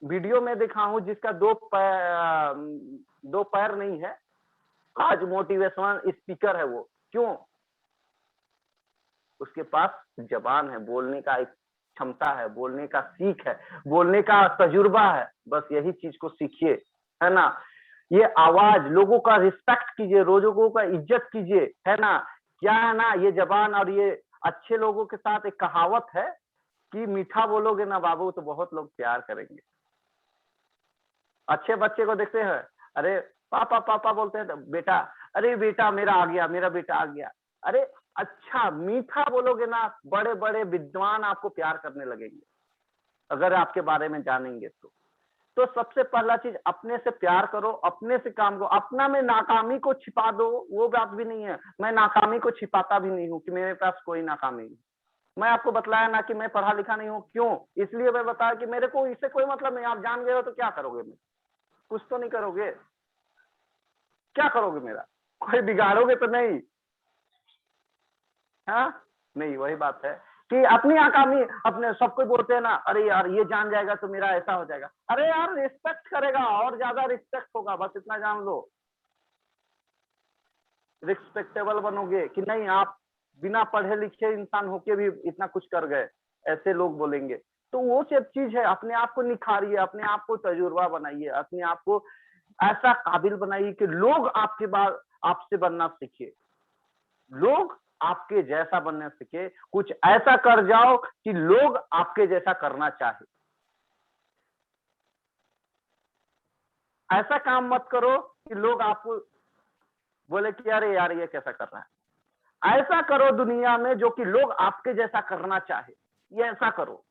वीडियो में देखा हूं जिसका दो पैर नहीं है, आज मोटिवेशनल स्पीकर है वो, क्यों? उसके पास जबान है, बोलने का एक क्षमता है, बोलने का सीख है, बोलने का तजुर्बा है। बस यही चीज को सीखिए, है ना। ये आवाज, लोगों का रिस्पेक्ट कीजिए, लोगों का इज्जत कीजिए, है ना। क्या है ना, ये जबान और ये अच्छे लोगों के साथ एक कहावत है कि मीठा बोलोगे ना बाबू तो बहुत लोग प्यार करेंगे। अच्छे बच्चे को देखते हैं, अरे पापा पापा बोलते हैं तो बेटा, अरे बेटा मेरा आ गया, मेरा बेटा आ गया। अरे अच्छा, मीठा बोलोगे ना, बड़े बड़े विद्वान आपको प्यार करने लगेंगे, अगर आपके बारे में जानेंगे तो सबसे पहला चीज, अपने से प्यार करो, अपने से काम करो। अपना में नाकामी को छिपा दो, वो बात भी नहीं है। मैं नाकामी को छिपाता भी नहीं हूँ कि मेरे पास कोई नाकामी नहीं। मैं आपको बतलाया ना कि मैं पढ़ा लिखा नहीं हूँ, क्यों? इसलिए मैं बताया कि मेरे को इससे कोई मतलब नहीं। आप जान गए हो तो क्या करोगे? मैं कुछ तो नहीं करोगे, क्या करोगे? मेरा कोई बिगाड़ोगे तो नहीं? हाँ, नहीं, वही बात है कि अपनी नाकामी, अपने सबको बोलते हैं ना, अरे यार ये जान जाएगा तो मेरा ऐसा हो जाएगा। अरे यार, रिस्पेक्ट करेगा और ज्यादा रिस्पेक्ट होगा, बस इतना जान लो। रिस्पेक्टेबल बनोगे कि नहीं, आप बिना पढ़े लिखे इंसान होके भी इतना कुछ कर गए, ऐसे लोग बोलेंगे। तो वो सब चीज है, अपने आप को निखारिए, अपने आप को तजुर्बा बनाइए, अपने आप को ऐसा काबिल बनाइए कि लोग आपके बाद आपसे बनना सीखे, लोग आपके जैसा बनना सीखे, कुछ ऐसा कर जाओ कि लोग आपके जैसा करना चाहे। ऐसा काम मत करो कि लोग आपको बोले कि अरे यार ये कैसा कर रहा है। ऐसा करो दुनिया में जो कि लोग आपके जैसा करना चाहे, ये ऐसा करो,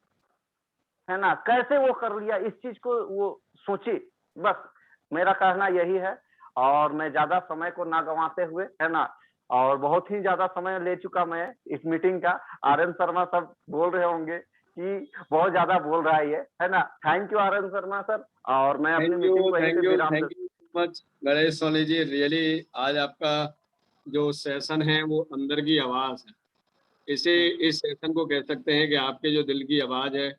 है ना। कैसे वो कर लिया इस चीज को वो सोचे, बस मेरा कहना यही है। और मैं ज्यादा समय को ना गंवाते हुए, है ना, और बहुत ही ज्यादा समय ले चुका मैं इस मीटिंग का। आर.एन. शर्मा सब बोल रहे होंगे कि बहुत ज्यादा बोल रहा है ये, है ना। Thank you R. शर्मा सर, और मैं अपनी मीटिंग को यहीं पे विराम thank you much Ganesh Soni ji. Really आज आपका जो सेशन है वो अंदर की आवाज है। इस सेशन को कह सकते हैं कि आपके जो दिल की आवाज है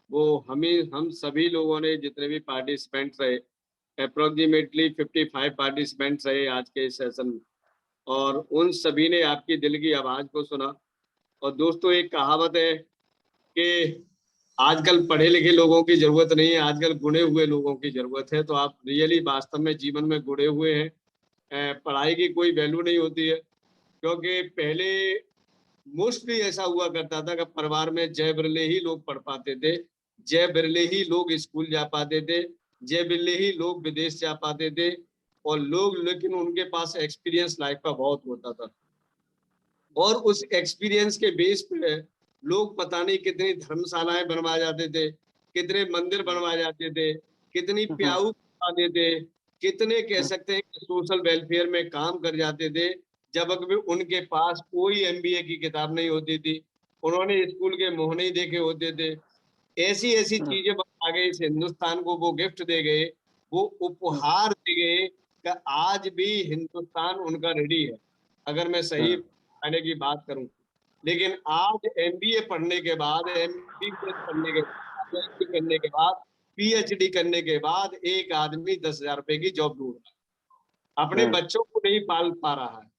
वो हम सभी लोगों ने, जितने भी पार्टिसिपेंट्स रहे, अप्रोक्सीमेटली 55 पार्टिसिपेंट्स रहे आज के इस सेशन में, और उन सभी ने आपकी दिल की आवाज को सुना। और दोस्तों, एक कहावत है कि आजकल पढ़े लिखे लोगों की जरूरत नहीं है, आजकल गुणे हुए लोगों की जरूरत है। तो आप रियली वास्तव में जीवन में गुणे हुए हैं। पढ़ाई की कोई वैल्यू नहीं होती है, क्योंकि पहले मोस्टली ऐसा हुआ करता था कि परिवार में जय बिरले ही लोग पढ़ पाते थे, जय बिरले ही लोग स्कूल जा पाते थे, जय बिरले ही लोग विदेश जा पाते थे, और लोग, लेकिन उनके पास एक्सपीरियंस लाइफ का बहुत होता था, और उस एक्सपीरियंस के बेस पे लोग पता नहीं कितनी धर्मशालाएं बनवा जाते थे, कितने मंदिर बनवा जाते थे, कितनी प्याऊ बनवा देते, कितने कह सकते हैं कि सोशल वेलफेयर में काम कर जाते थे, जब भी उनके पास कोई एमबीए की किताब नहीं होती थी, उन्होंने स्कूल के मोह नहीं देखे होते थे। ऐसी ऐसी चीजें बता गए इस हिंदुस्तान को, वो गिफ्ट दे गए, वो उपहार दे गए कि आज भी हिंदुस्तान उनका रेडी है, अगर मैं सही कहने की बात करूं। लेकिन आज एमबीए पढ़ने के बाद, एमबीबीएस पढ़ने के बाद, PhD करने के बाद, पीएचडी करने के बाद एक आदमी 10,000 रुपए की जॉब ढूंढ रहा है, अपने बच्चों को नहीं पाल पा रहा है।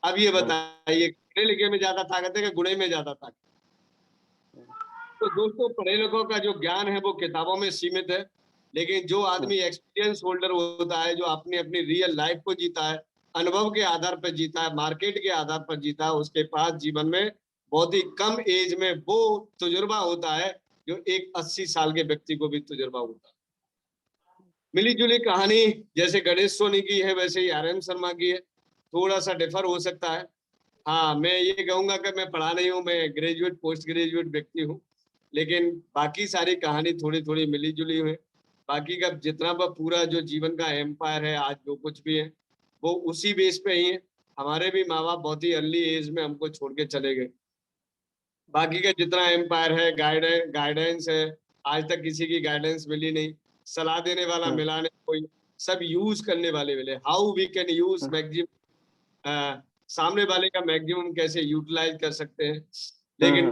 अब ये बताइए, पढ़े लिखे में ज्यादा ताकत है कि गुणे में ज्यादा ताकत? तो दोस्तों, पढ़े लिखों का जो ज्ञान है वो किताबों में सीमित है, लेकिन जो आदमी एक्सपीरियंस होल्डर होता है, जो अपनी अपनी रियल लाइफ को जीता है, अनुभव के आधार पर जीता है, मार्केट के आधार पर जीता है, उसके पास जीवन में बहुत ही कम एज में वो तजुर्बा होता है जो एक 80 साल के व्यक्ति को भी तजुर्बा होता है। मिली जुली कहानी जैसे गणेश सोनी की है, वैसे ही आर.एन. शर्मा की है, थोड़ा सा डिफर हो सकता है। हाँ, मैं ये कहूंगा कि मैं पढ़ा नहीं हूँ, मैं ग्रेजुएट पोस्ट ग्रेजुएट व्यक्ति हूँ, लेकिन बाकी सारी कहानी थोड़ी थोड़ी मिली जुली हुई। बाकी का जितना पूरा जो जीवन का एम्पायर है, आज जो कुछ भी है वो उसी बेस पे ही है। हमारे भी माँ बाप बहुत ही अर्ली एज में हमको छोड़ के चले गए। बाकी का जितना एम्पायर है, गाइडेंस है, आज तक किसी की गाइडेंस मिली नहीं, सलाह देने वाला मिला नहीं कोई, सब यूज करने वाले मिले। How we can use maximum, सामने वाले का मैक्सिमम कैसे यूटिलाइज कर सकते हैं। लेकिन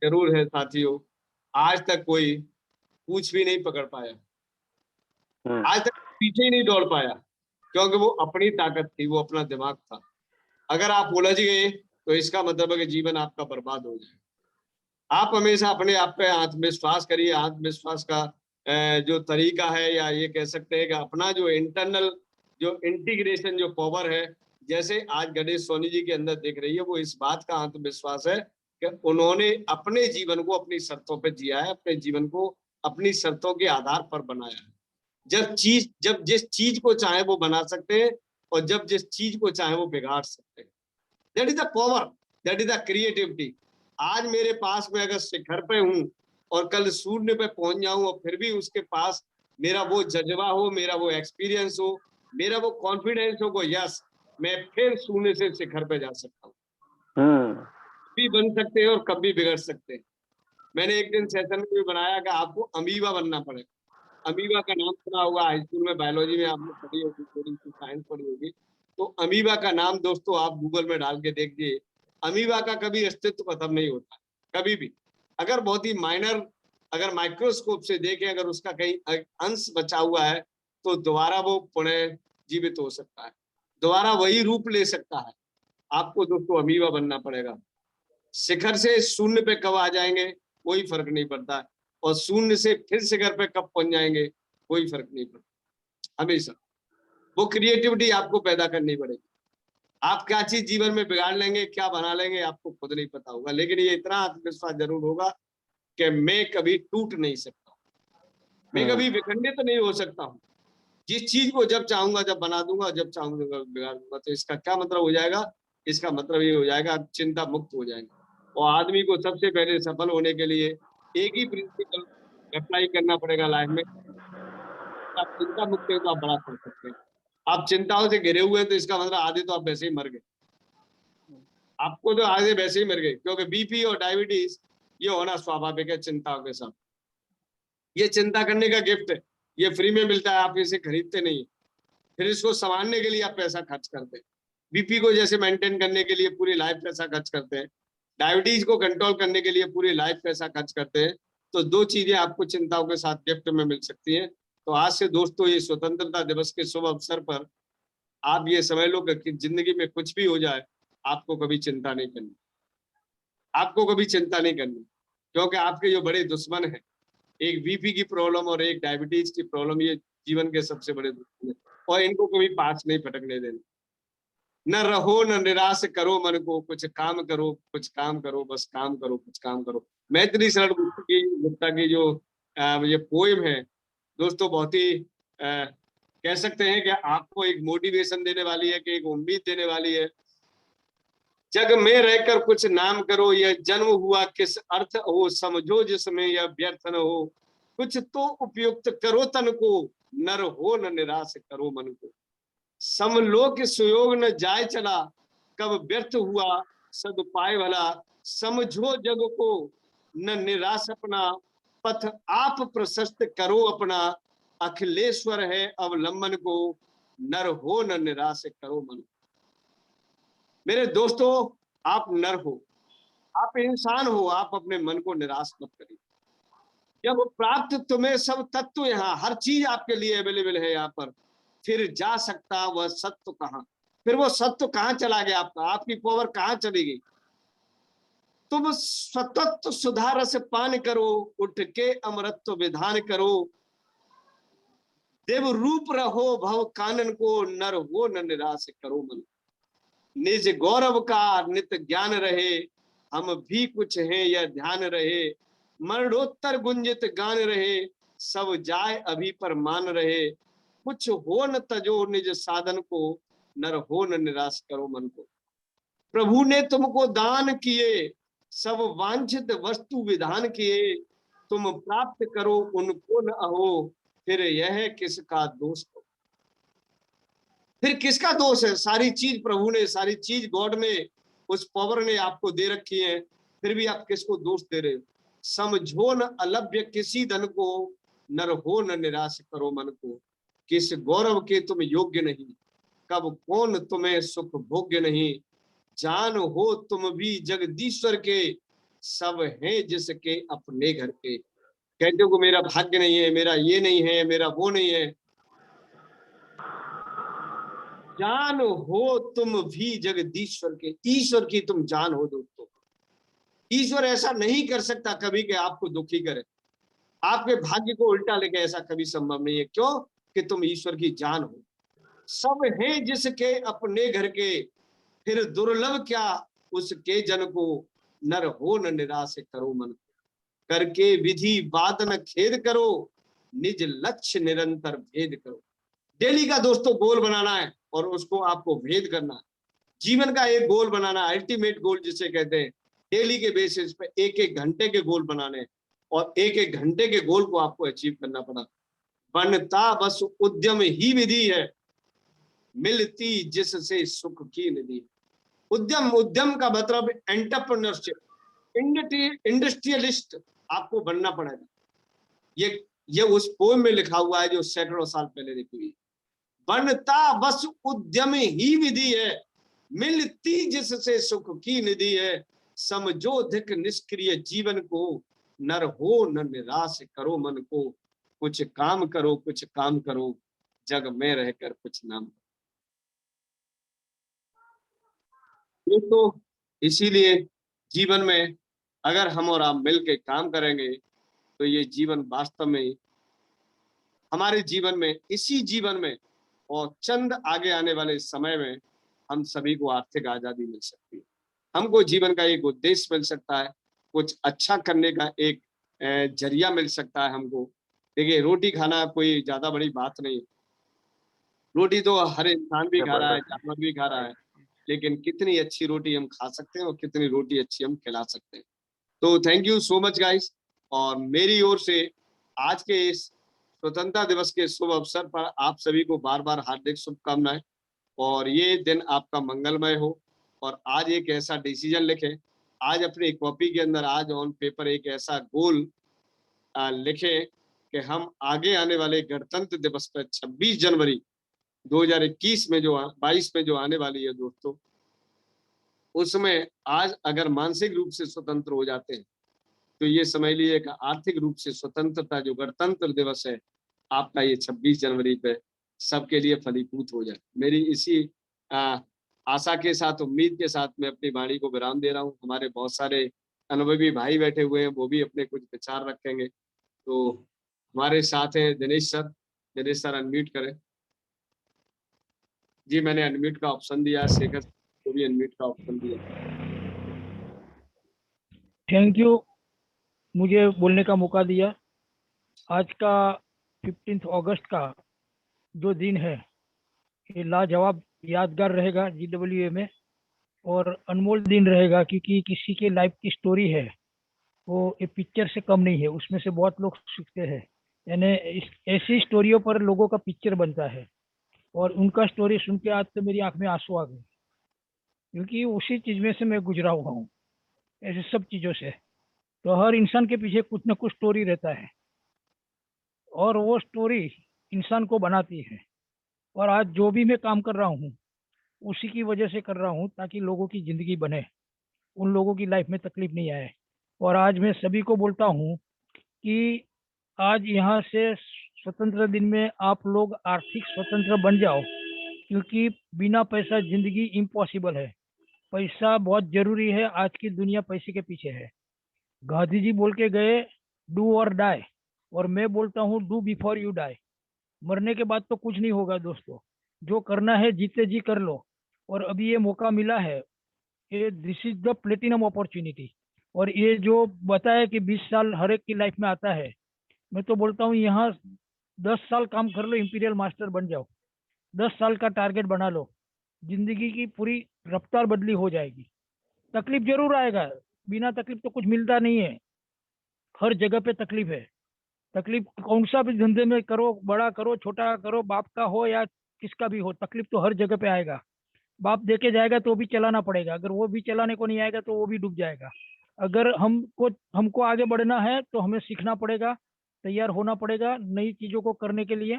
जरूर है साथियों, आज तक कोई पूछ भी नहीं पकड़ पाया, आज तक पीछे ही नहीं दौड़ पाया, क्योंकि वो अपनी ताकत थी, वो अपना दिमाग था। अगर आप उलझ गए तो इसका मतलब है कि जीवन आपका बर्बाद हो जाए। आप हमेशा अपने आप पे आत्मविश्वास करिए। आत्मविश्वास का जो तरीका है, या ये कह सकते हैं कि अपना जो इंटरनल जो इंटीग्रेशन जो पावर है, जैसे आज गणेश सोनी जी के अंदर दिख रही है, वो इस बात का आत्मविश्वास है कि उन्होंने अपने जीवन को अपनी शर्तों पर जिया है, अपने जीवन को अपनी शर्तों के आधार पर बनाया है। जब जिस चीज को चाहे वो बना सकते हैं, और जब जिस चीज को चाहे वो बिगाड़ सकते हैं। That is the power, that is the creativity. आज मेरे पास में अगर शिखर पे हूं और कल शून्य पे पहुंच जाऊं, और फिर भी उसके पास मेरा वो जज्बा हो, मेरा वो एक्सपीरियंस हो, मेरा वो कॉन्फिडेंस हो, यस मैं फिर शून्य से शिखर पे जा सकता हूँ। कभी बन सकते हैं और कभी बिगड़ सकते हैं। मैंने एक दिन सेशन में भी बनाया कि आपको अमीबा बनना पड़ेगा। अमीबा का नाम सुना होगा, हाई स्कूल में बायोलॉजी में आपने पढ़ी होगी, थोड़ी सी साइंस पढ़ी होगी। तो अमीबा का नाम दोस्तों आप गूगल में डाल के देखिए, अमीबा का कभी अस्तित्व खत्म नहीं होता, कभी भी। अगर बहुत ही माइनर, अगर माइक्रोस्कोप से देखें, अगर उसका कहीं अंश बचा हुआ है, तो दोबारा वो पुनः जीवित हो सकता है, दोबारा वही रूप ले सकता है। आपको दोस्तों अमीबा बनना पड़ेगा। शिखर से शून्य पे कब आ जाएंगे कोई फर्क नहीं पड़ता। और शून्य से फिर से घर पे कब पहुंच जाएंगे कोई फर्क नहीं पड़ता। हमेशा वो क्रिएटिविटी आपको पैदा करनी पड़ेगी। आप क्या चीज जीवन में बिगाड़ लेंगे, क्या बना लेंगे, आपको खुद नहीं पता होगा, लेकिन ये इतना आत्मविश्वास जरूर होगा कि मैं कभी टूट नहीं सकता, मैं कभी विखंडित नहीं हो सकता हूँ। जिस चीज को जब चाहूंगा जब बना दूंगा, जब चाहूंगा बिगाड़ दूंगा। तो इसका क्या मतलब हो जाएगा? इसका मतलब ये हो जाएगा आप चिंता मुक्त हो जाएंगे। और आदमी को सबसे पहले सफल होने के लिए एक ही प्रिंसिपल अप्लाई करना पड़ेगा लाइफ में। आप चिंता मुक्त है तो आप बड़ा कर सकते हैं। आप चिंताओं से घिरे हुए हैं तो इसका मतलब आधे तो आप वैसे ही मर गए, आपको तो आधे वैसे ही मर गए, क्योंकि बीपी और डायबिटीज ये होना स्वाभाविक है चिंताओं के साथ। ये चिंता करने का गिफ्ट है, ये फ्री में मिलता है, आप इसे खरीदते नहीं। फिर इसको संभालने के लिए आप पैसा खर्च करते हैं। बीपी को जैसे मेंटेन करने के लिए पूरी लाइफ पैसा खर्च करते हैं, डायबिटीज को कंट्रोल करने के लिए पूरी लाइफ पैसा खर्च करते हैं। तो दो चीजें आपको चिंताओं के साथ गिफ्ट में मिल सकती हैं। तो आज से दोस्तों ये स्वतंत्रता दिवस के शुभ अवसर पर आप ये समझ लो कि जिंदगी में कुछ भी हो जाए आपको कभी चिंता नहीं करनी, आपको कभी चिंता नहीं करनी, क्योंकि आपके जो बड़े दुश्मन हैं, एक बीपी की प्रॉब्लम और एक डायबिटीज की प्रॉब्लम, ये जीवन के सबसे बड़े दुश्मन है और इनको कभी पास नहीं फटकने देना। न रहो न निराश करो मन को, कुछ काम करो, कुछ काम करो, बस काम करो, कुछ काम करो। मैथिली शरण गुप्ता की जो ये पोएम है दोस्तों, बहुत ही कह सकते हैं कि आपको एक मोटिवेशन देने वाली है, कि एक उम्मीद देने वाली है। जग में रहकर कुछ नाम करो, यह जन्म हुआ किस अर्थ हो, समझो जिसमें यह व्यर्थ न हो। कुछ तो उपयुक्त करो तन को, नर हो न निराश करो मन को। समलोक सुयोग न जाय चला, कब व्यर्थ हुआ सदुपाय भला। समझो जग को न निराश अपना, पथ आप प्रशस्त करो अपना। अखिलेश्वर है अवलंबन को, नर हो न निराश करो मन। मेरे दोस्तों, आप नर हो, आप इंसान हो, आप अपने मन को निराश मत करिए। जब प्राप्त तुम्हें सब तत्व, यहाँ हर चीज आपके लिए अवेलेबल है यहाँ पर, फिर जा सकता वह सत्व कहाँ? फिर वो सत्व कहाँ चला गया आपका? आपकी पावर कहाँ चली गई? तुम स्वतत्व सुधा रस पान करो, उठ के अमृतत्व विधान करो। देव रूप रहो भव कानन को, नर हो न निराश करो मन। निज गौरव का नित ज्ञान रहे, हम भी कुछ हैं यह ध्यान रहे। मरणोत्तर गुंजित गान रहे, सब जाय अभी पर मान रहे। कुछ हो न तजो निज साधन को, नर हो न निराश करो मन को। प्रभु ने तुमको दान किए, सब वांछित वस्तु विधान किए। तुम प्राप्त करो उनको न अहो, फिर यह किसका दोष हो? फिर किसका दोष है? सारी चीज प्रभु ने, सारी चीज गॉड में, उस पावर ने आपको दे रखी है, फिर भी आप किसको दोष दे रहे हो? समझो न अलभ्य किसी धन को, नर हो न निराश करो मन को। किस गौरव के तुम योग्य नहीं, कब कौन तुम्हें सुख भोग्य नहीं। जान हो तुम भी जगदीश्वर के, सब हैं जिसके अपने घर के। कहते हो को मेरा भाग्य नहीं है, मेरा ये नहीं है, मेरा वो नहीं है। जान हो तुम भी जगदीश्वर के, ईश्वर की तुम जान हो दोस्तों। ईश्वर ऐसा नहीं कर सकता कभी कि आपको दुखी करे, आपके भाग्य को उल्टा लेके, ऐसा कभी संभव नहीं है। क्यों? कि तुम ईश्वर की जान हो। सब हैं जिसके अपने घर के, फिर दुर्लभ क्या उसके जन को। नर हो न निराश करो मन, करके विधि बात न खेद करो। निज लक्ष्य निरंतर भेद करो। डेली का दोस्तों गोल बनाना है और उसको आपको भेद करना है। जीवन का एक गोल बनाना, अल्टीमेट गोल जिसे कहते हैं। डेली के बेसिस पे एक एक घंटे के गोल बनाने, और एक एक घंटे के गोल को आपको अचीव करना पड़ा। बनता बस उद्यम ही विधि है, मिलती जिससे सुख की निधि। उद्यम, उद्यम का मतलब एंटरप्रेन्योरशिप, इंडस्ट्रियलिस्ट आपको बनना पड़ेगा। ये उस पोएम में लिखा हुआ है जो सैकड़ों साल पहले लिखी हुई। बनता बस उद्यम ही विधि है, मिलती जिससे सुख की निधि है। समझो धिक निष्क्रिय जीवन को, नर हो न निराश करो मन को। कुछ काम करो, कुछ काम करो, जग में रहकर कुछ नाम करो। तो इसीलिए जीवन में अगर हम और आप मिलकर काम करेंगे तो ये जीवन वास्तव में हमारे जीवन में, इसी जीवन में और चंद आगे आने वाले समय में हम सभी को आर्थिक आजादी मिल सकती है। हमको जीवन का एक उद्देश्य मिल सकता है, कुछ अच्छा करने का एक जरिया मिल सकता है हमको। देखिए, रोटी खाना कोई ज्यादा बड़ी बात नहीं है। रोटी तो हर इंसान भी खा रहा है, जानवर भी खा रहा है, लेकिन कितनी अच्छी रोटी हम खा सकते हैं और कितनी रोटी अच्छी हम खिला सकते हैं। तो thank you so much guys. और मेरी ओर से आज के इस स्वतंत्रता दिवस के शुभ अवसर पर आप सभी को बार बार हार्दिक शुभकामनाएं, और ये दिन आपका मंगलमय हो। और आज एक ऐसा डिसीजन लिखें, आज अपनी कॉपी के अंदर, आज ऑन पेपर एक ऐसा गोल लिखें कि हम आगे आने वाले गणतंत्र दिवस पर 26 जनवरी 2021 में जो 22 में जो आने वाली है दोस्तों, उसमें आज अगर मानसिक रूप से स्वतंत्र हो जाते हैं तो ये समझ लीजिए कि आर्थिक रूप से स्वतंत्रता जो गणतंत्र दिवस है आपका, ये 26 जनवरी पे सबके लिए फलीभूत हो जाए। मेरी इसी आशा के साथ, उम्मीद के साथ मैं अपनी वाणी को विराम दे रहा हूँ। हमारे बहुत सारे अनुभवी भाई बैठे हुए हैं, वो भी अपने कुछ विचार रखेंगे। तो हमारे साथ हैं Dinesh sir. Dinesh sir unmute करें। जी, मैंने अनम्यूट का ऑप्शन दिया, शेखर को भी अनम्यूट का ऑप्शन दिया। थैंक यू, मुझे बोलने का मौका दिया। आज का 15 अगस्त का जो दिन है, ये लाजवाब यादगार रहेगा GWA में, और अनमोल दिन रहेगा, क्योंकि किसी के लाइफ की स्टोरी है वो ये पिक्चर से कम नहीं है। उसमें से बहुत लोग सीखते हैं, यानी ऐसी स्टोरियों पर लोगों का पिक्चर बनता है। और उनका स्टोरी सुन के आज तो मेरी आंख में आंसू आ गए, क्योंकि उसी चीज में से मैं गुजरा हुआ हूँ, ऐसे सब चीजों से। तो हर इंसान के पीछे कुछ ना कुछ स्टोरी रहता है, और वो स्टोरी इंसान को बनाती है। और आज जो भी मैं काम कर रहा हूँ उसी की वजह से कर रहा हूँ, ताकि लोगों की जिंदगी बने, उन लोगों की लाइफ में तकलीफ नहीं आए। और आज मैं सभी को बोलता हूँ कि आज यहाँ से स्वतंत्र दिन में आप लोग आर्थिक स्वतंत्र बन जाओ, क्योंकि बिना पैसा जिंदगी इम्पॉसिबल है। पैसा बहुत जरूरी है, आज की दुनिया पैसे के पीछे है। गांधी जी बोल के गए, डू और डाई, और मैं बोलता हूँ डू बिफोर यू डाई। मरने के बाद तो कुछ नहीं होगा दोस्तों, जो करना है जीते जी कर लो। और अभी ये मौका मिला है, ये this is the platinum opportunity. और ये जो बताया कि 20 साल हर एक की लाइफ में आता है, मैं तो बोलता हूँ यहाँ 10 साल काम कर लो, इंपीरियल मास्टर बन जाओ। 10 साल का टारगेट बना लो, जिंदगी की पूरी रफ्तार बदली हो जाएगी। तकलीफ जरूर आएगा, बिना तकलीफ तो कुछ मिलता नहीं है। हर जगह पे तकलीफ है। तकलीफ कौन सा भी धंधे में करो, बड़ा करो छोटा करो, बाप का हो या किसका भी हो, तकलीफ तो हर जगह पे आएगा। बाप देके जाएगा तो भी चलाना पड़ेगा, अगर वो भी चलाने को नहीं आएगा तो वो भी डूब जाएगा। अगर हमको आगे बढ़ना है तो हमें सीखना पड़ेगा, तैयार होना पड़ेगा नई चीजों को करने के लिए।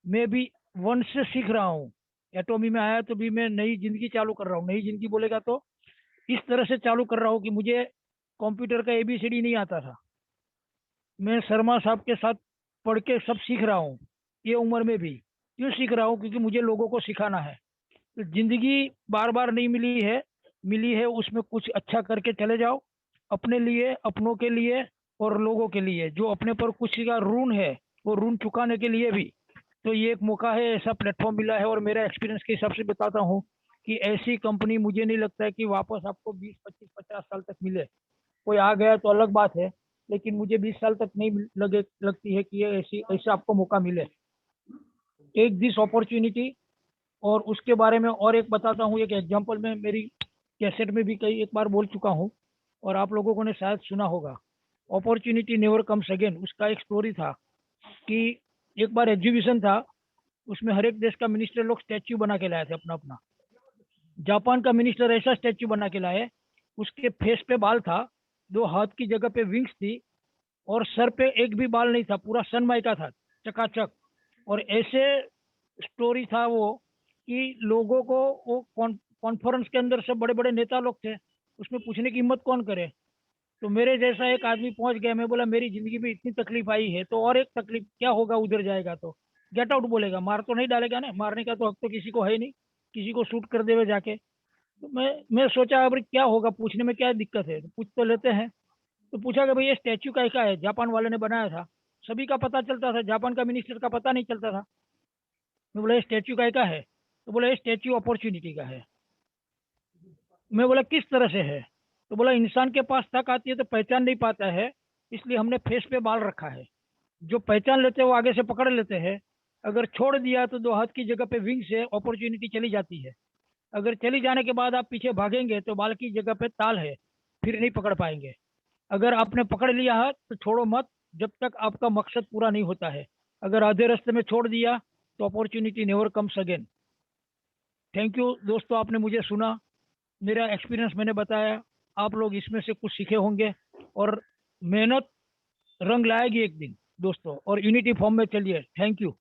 मैं भी वन से सीख रहा हूँ। एटॉमी में आया तो भी मैं नई जिंदगी चालू कर रहा हूँ। नई जिंदगी बोलेगा तो इस तरह से चालू कर रहा हूँ कि मुझे कंप्यूटर का ABCD नहीं आता था, मैं शर्मा साहब के साथ पढ़ के सब सीख रहा हूँ। ये उम्र में भी क्यों सीख रहा हूँ? क्योंकि मुझे लोगों को सिखाना है। तो जिंदगी बार बार नहीं मिली है, उसमें कुछ अच्छा करके चले जाओ, अपने लिए, अपनों के लिए और लोगों के लिए। जो अपने पर कुछ का ऋण है वो ऋण चुकाने के लिए भी। तो ये एक मौका है, ऐसा प्लेटफॉर्म मिला है। और मेरा एक्सपीरियंस के हिसाब से बताता हूँ कि ऐसी कंपनी मुझे नहीं लगता है कि वापस आपको 20, 25, 50 साल तक मिले। कोई आ गया तो अलग बात है, लेकिन मुझे 20 साल तक नहीं लगती है कि ये ऐसा आपको मौका मिले। Take this opportunity. और उसके बारे में और एक बताता हूँ, एक एग्जांपल में मेरी कैसेट में भी कई एक बार बोल चुका हूँ, और आप लोगों ने शायद सुना होगा। अपॉर्चुनिटी नेवर कम्स अगेन, उसका एक स्टोरी था कि एक बार एग्जीबिशन था, उसमें हर एक देश का मिनिस्टर लोग स्टैच्यू बना के लाए थे अपना अपना। जापान का मिनिस्टर ऐसा स्टैच्यू बना के लाए, उसके फेस पे बाल था, 2 हाथ की जगह पे विंग्स थी, और सर पे एक भी बाल नहीं था, पूरा सनमाइका था चकाचक। और ऐसे स्टोरी था वो कि लोगों को, वो कॉन्फ्रेंस के अंदर सब बड़े बड़े नेता लोग थे, उसमें पूछने की हिम्मत कौन करे। तो मेरे जैसा एक आदमी पहुंच गया। मैं बोला मेरी जिंदगी में इतनी तकलीफ आई है तो और एक तकलीफ क्या होगा उधर जाएगा तो? गेट आउट बोलेगा, मार तो नहीं डालेगा ना, मारने का तो हक तो किसी को है नहीं, किसी को शूट कर देवे जाके। तो मैं सोचा अब क्या होगा, पूछने में क्या दिक्कत है, तो पूछ तो लेते हैं। तो पूछा कि भाई ये स्टैच्यू का है, जापान वाले ने बनाया था। सभी का पता चलता था, जापान का मिनिस्टर का पता नहीं चलता था। मैं बोला ये स्टैच्यू का है? तो बोला ये स्टैच्यू अपॉर्चुनिटी का है। मैं बोला किस तरह से है? तो बोला इंसान के पास थक आती है तो पहचान नहीं पाता है, इसलिए हमने फेस पे बाल रखा है। जो पहचान लेते हैं वो आगे से पकड़ लेते हैं। अगर छोड़ दिया तो 2 हाथ की जगह पे विंग से अपॉर्चुनिटी चली जाती है। अगर चली जाने के बाद आप पीछे भागेंगे तो बाल की जगह पे ताल है, फिर नहीं पकड़ पाएंगे। अगर आपने पकड़ लिया है तो छोड़ो मत, जब तक आपका मकसद पूरा नहीं होता है। अगर आधे रास्ते में छोड़ दिया तो opportunity never comes again. Thank you दोस्तों, आपने मुझे सुना, मेरा एक्सपीरियंस मैंने बताया। आप लोग इसमें से कुछ सीखे होंगे और मेहनत रंग लाएगी एक दिन दोस्तों, और यूनिटी फॉर्म में चलिए। Thank you.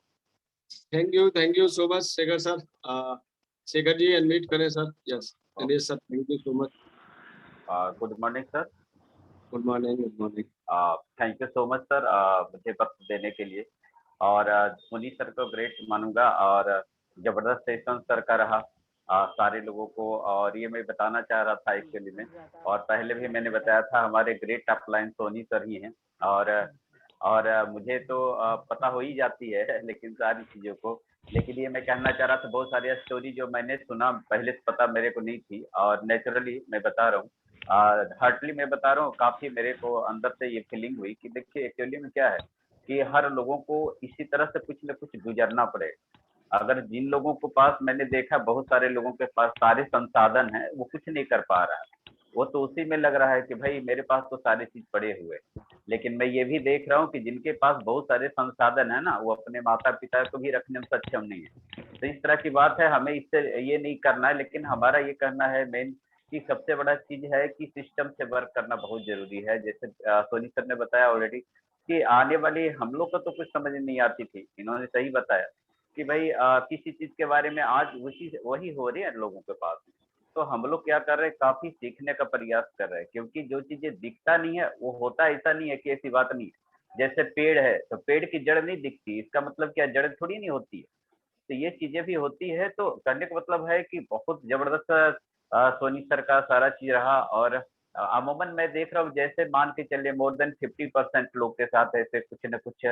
Thank you so much Shekhar sir. Shekhar ji unmute करें sir. Yes Ganesh sir, thank you so much. Good morning sir. Good morning. Good morning. Thank you so much sir मुझे वक्त देने के लिए। और मुनीष सर को ग्रेट मानूंगा और जबरदस्त सेशन सर का रहा सारे लोगों को। और ये मैं बताना चाह रहा था एक्चुअली में, और पहले भी मैंने बताया था, हमारे ग्रेट अपलाइन सोनी सर ही हैं। और मुझे तो पता हो ही जाती है लेकिन सारी चीज़ों को, लेकिन ये मैं कहना चाह रहा था, बहुत सारी स्टोरी जो मैंने सुना पहले से पता मेरे को नहीं थी, और नेचुरली मैं बता रहा हूँ, हार्टली मैं बता रहा हूँ, काफ़ी मेरे को अंदर से ये फीलिंग हुई कि देखिए एक्चुअली में क्या है कि हर लोगों को इसी तरह से कुछ न कुछ गुजरना पड़ेगा। अगर जिन लोगों को पास मैंने देखा, बहुत सारे लोगों के पास सारे संसाधन हैं, वो कुछ नहीं कर पा रहा है। वो तो उसी में लग रहा है कि भाई मेरे पास तो सारी चीज पड़े हुए। लेकिन मैं ये भी देख रहा हूँ कि जिनके पास बहुत सारे संसाधन है ना, वो अपने माता पिता को भी रखने में सक्षम नहीं है। तो इस तरह की बात है, हमें इससे ये नहीं करना है, लेकिन हमारा ये करना है मेन कि सबसे बड़ा चीज है कि सिस्टम से वर्क करना बहुत जरूरी है। जैसे सोनी सर ने बताया ऑलरेडी कि आने वाली हम लोग को तो कुछ समझ नहीं आती थी, इन्होंने सही बताया कि भाई किसी चीज के बारे में आज वही हो रही है लोगों के पास। तो हम लोग क्या कर रहे हैं, काफी सीखने का प्रयास कर रहे हैं, क्योंकि जो चीजें दिखता नहीं है वो होता ऐसा नहीं है कि ऐसी बात नहीं है। जैसे पेड़ है तो पेड़ की जड़ नहीं दिखती, इसका मतलब क्या जड़ थोड़ी नहीं होती है। तो ये चीजें भी होती है। तो करने का मतलब है कि बहुत जबरदस्त सोनी सर का सारा चीज रहा। और अमूमन मैं देख रहा हूँ, जैसे मान के चलिए मोर देन 50% लोग के साथ ऐसे कुछ न कुछ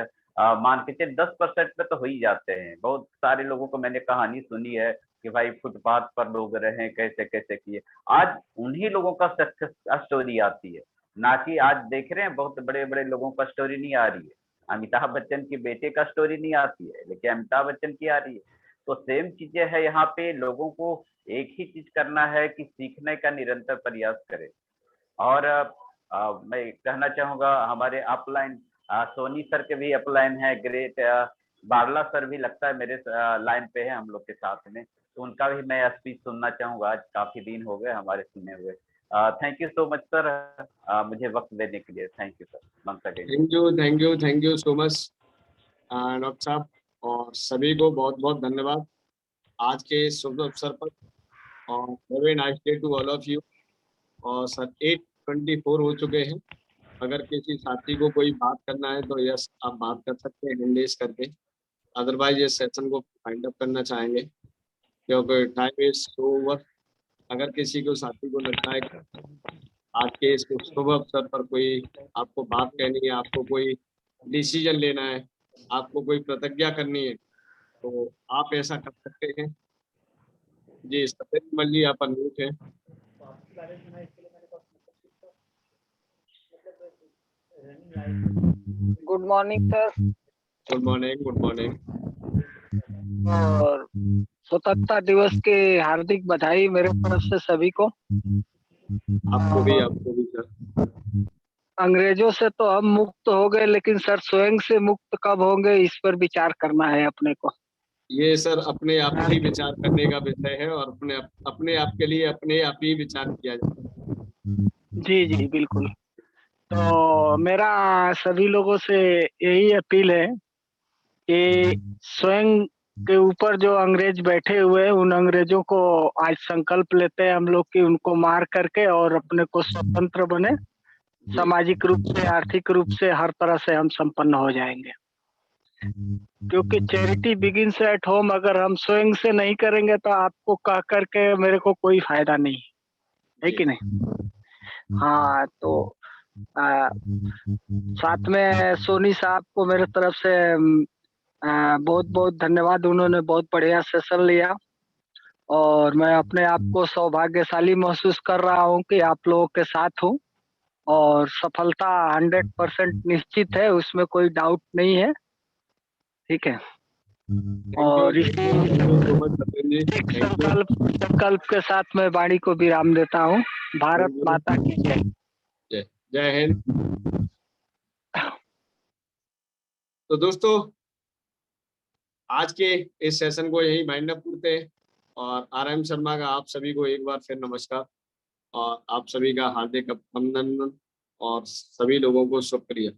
मान के चलिए 10% पे तो हो ही जाते हैं। बहुत सारे लोगों को मैंने कहानी सुनी है कि भाई फुटपाथ पर लोग रहे, कैसे कैसे किए। आज उन्हीं लोगों का सक्सेस स्टोरी आती है, ना कि आज देख रहे हैं बहुत बड़े बड़े लोगों का स्टोरी नहीं आ रही है। अमिताभ बच्चन के बेटे का स्टोरी नहीं आती है, लेकिन अमिताभ बच्चन की आ रही है। तो सेम चीजें है यहाँ पे, लोगों को एक ही चीज करना है कि सीखने का निरंतर प्रयास करें। और मैं कहना चाहूंगा हमारे अपलाइन सोनी सर के भी अपलाइन है ग्रेट, बारला सर भी लगता है मेरे लाइन पे है हम लोग के साथ में, तो उनका भी मैं स्पीच सुनना चाहूंगा। आज काफी दिन हो गए हमारे सुने हुए। Thank you so much sir मुझे वक्त देने के लिए। Thank you sir once again. Thank you so much doctor साहब, और सभी को बहुत बहुत धन्यवाद आज के शुभ अवसर पर। और have a nice day to all of you. और सर 8:24 हो चुके हैं। अगर किसी साथी को कोई बात करना है तो यस आप बात कर सकते हैं हैंड रेज करके, अदरवाइज ये सेशन को फाइंड अप करना चाहेंगे क्योंकि टाइम इज सो ओवर। अगर किसी को साथी को लगता है आज के इस शुभ अवसर पर कोई आपको बात कहनी है, आपको कोई डिसीजन लेना है, आपको कोई प्रतिज्ञा करनी है, तो आप ऐसा कर सकते हैं। जी सत्यमल जी आप अनम्यूट हैं। Good morning sir. Good morning. Good morning. और स्वतंत्रता दिवस के हार्दिक बधाई मेरे तरफ से सभी को। आपको भी सर। अंग्रेजों से तो हम मुक्त हो गए, लेकिन सर स्वयं से मुक्त कब होंगे इस पर विचार करना है अपने को। ये सर अपने आप ही विचार करने का विषय है, और अपने आप के लिए अपने आप ही विचार किया जाता है। जी जी बिल्कुल। तो मेरा सभी लोगों से यही अपील है कि स्वयं के ऊपर जो अंग्रेज बैठे हुए हैं, उन अंग्रेजों को आज संकल्प लेते हैं हम लोग कि उनको मार करके और अपने को स्वतंत्र बने, सामाजिक रूप से, आर्थिक रूप से, हर तरह से हम संपन्न हो जाएंगे। क्योंकि चैरिटी बिगिंस एट होम, अगर हम स्वयं से नहीं करेंगे तो आपको कह करके मेरे को कोई फायदा नहीं है कि नहीं। हाँ, तो साथ में सोनी साहब को मेरे तरफ से बहुत बहुत धन्यवाद। उन्होंने बहुत बढ़िया सेशन लिया और मैं अपने आप को सौभाग्यशाली महसूस कर रहा हूँ कि आप लोगों के साथ हूँ और सफलता 100% निश्चित है, उसमें कोई डाउट नहीं है। ठीक है। और इस संकल्प के साथ मैं वाणी को विराम देता हूँ। भारत माता की जय। जय हिंद। तो दोस्तों आज के इस सेशन को यही वाइंड अप करते हैं और RM शर्मा का आप सभी को एक बार फिर नमस्कार और आप सभी का हार्दिक अभिनंदन और सभी लोगों को शुक्रिया।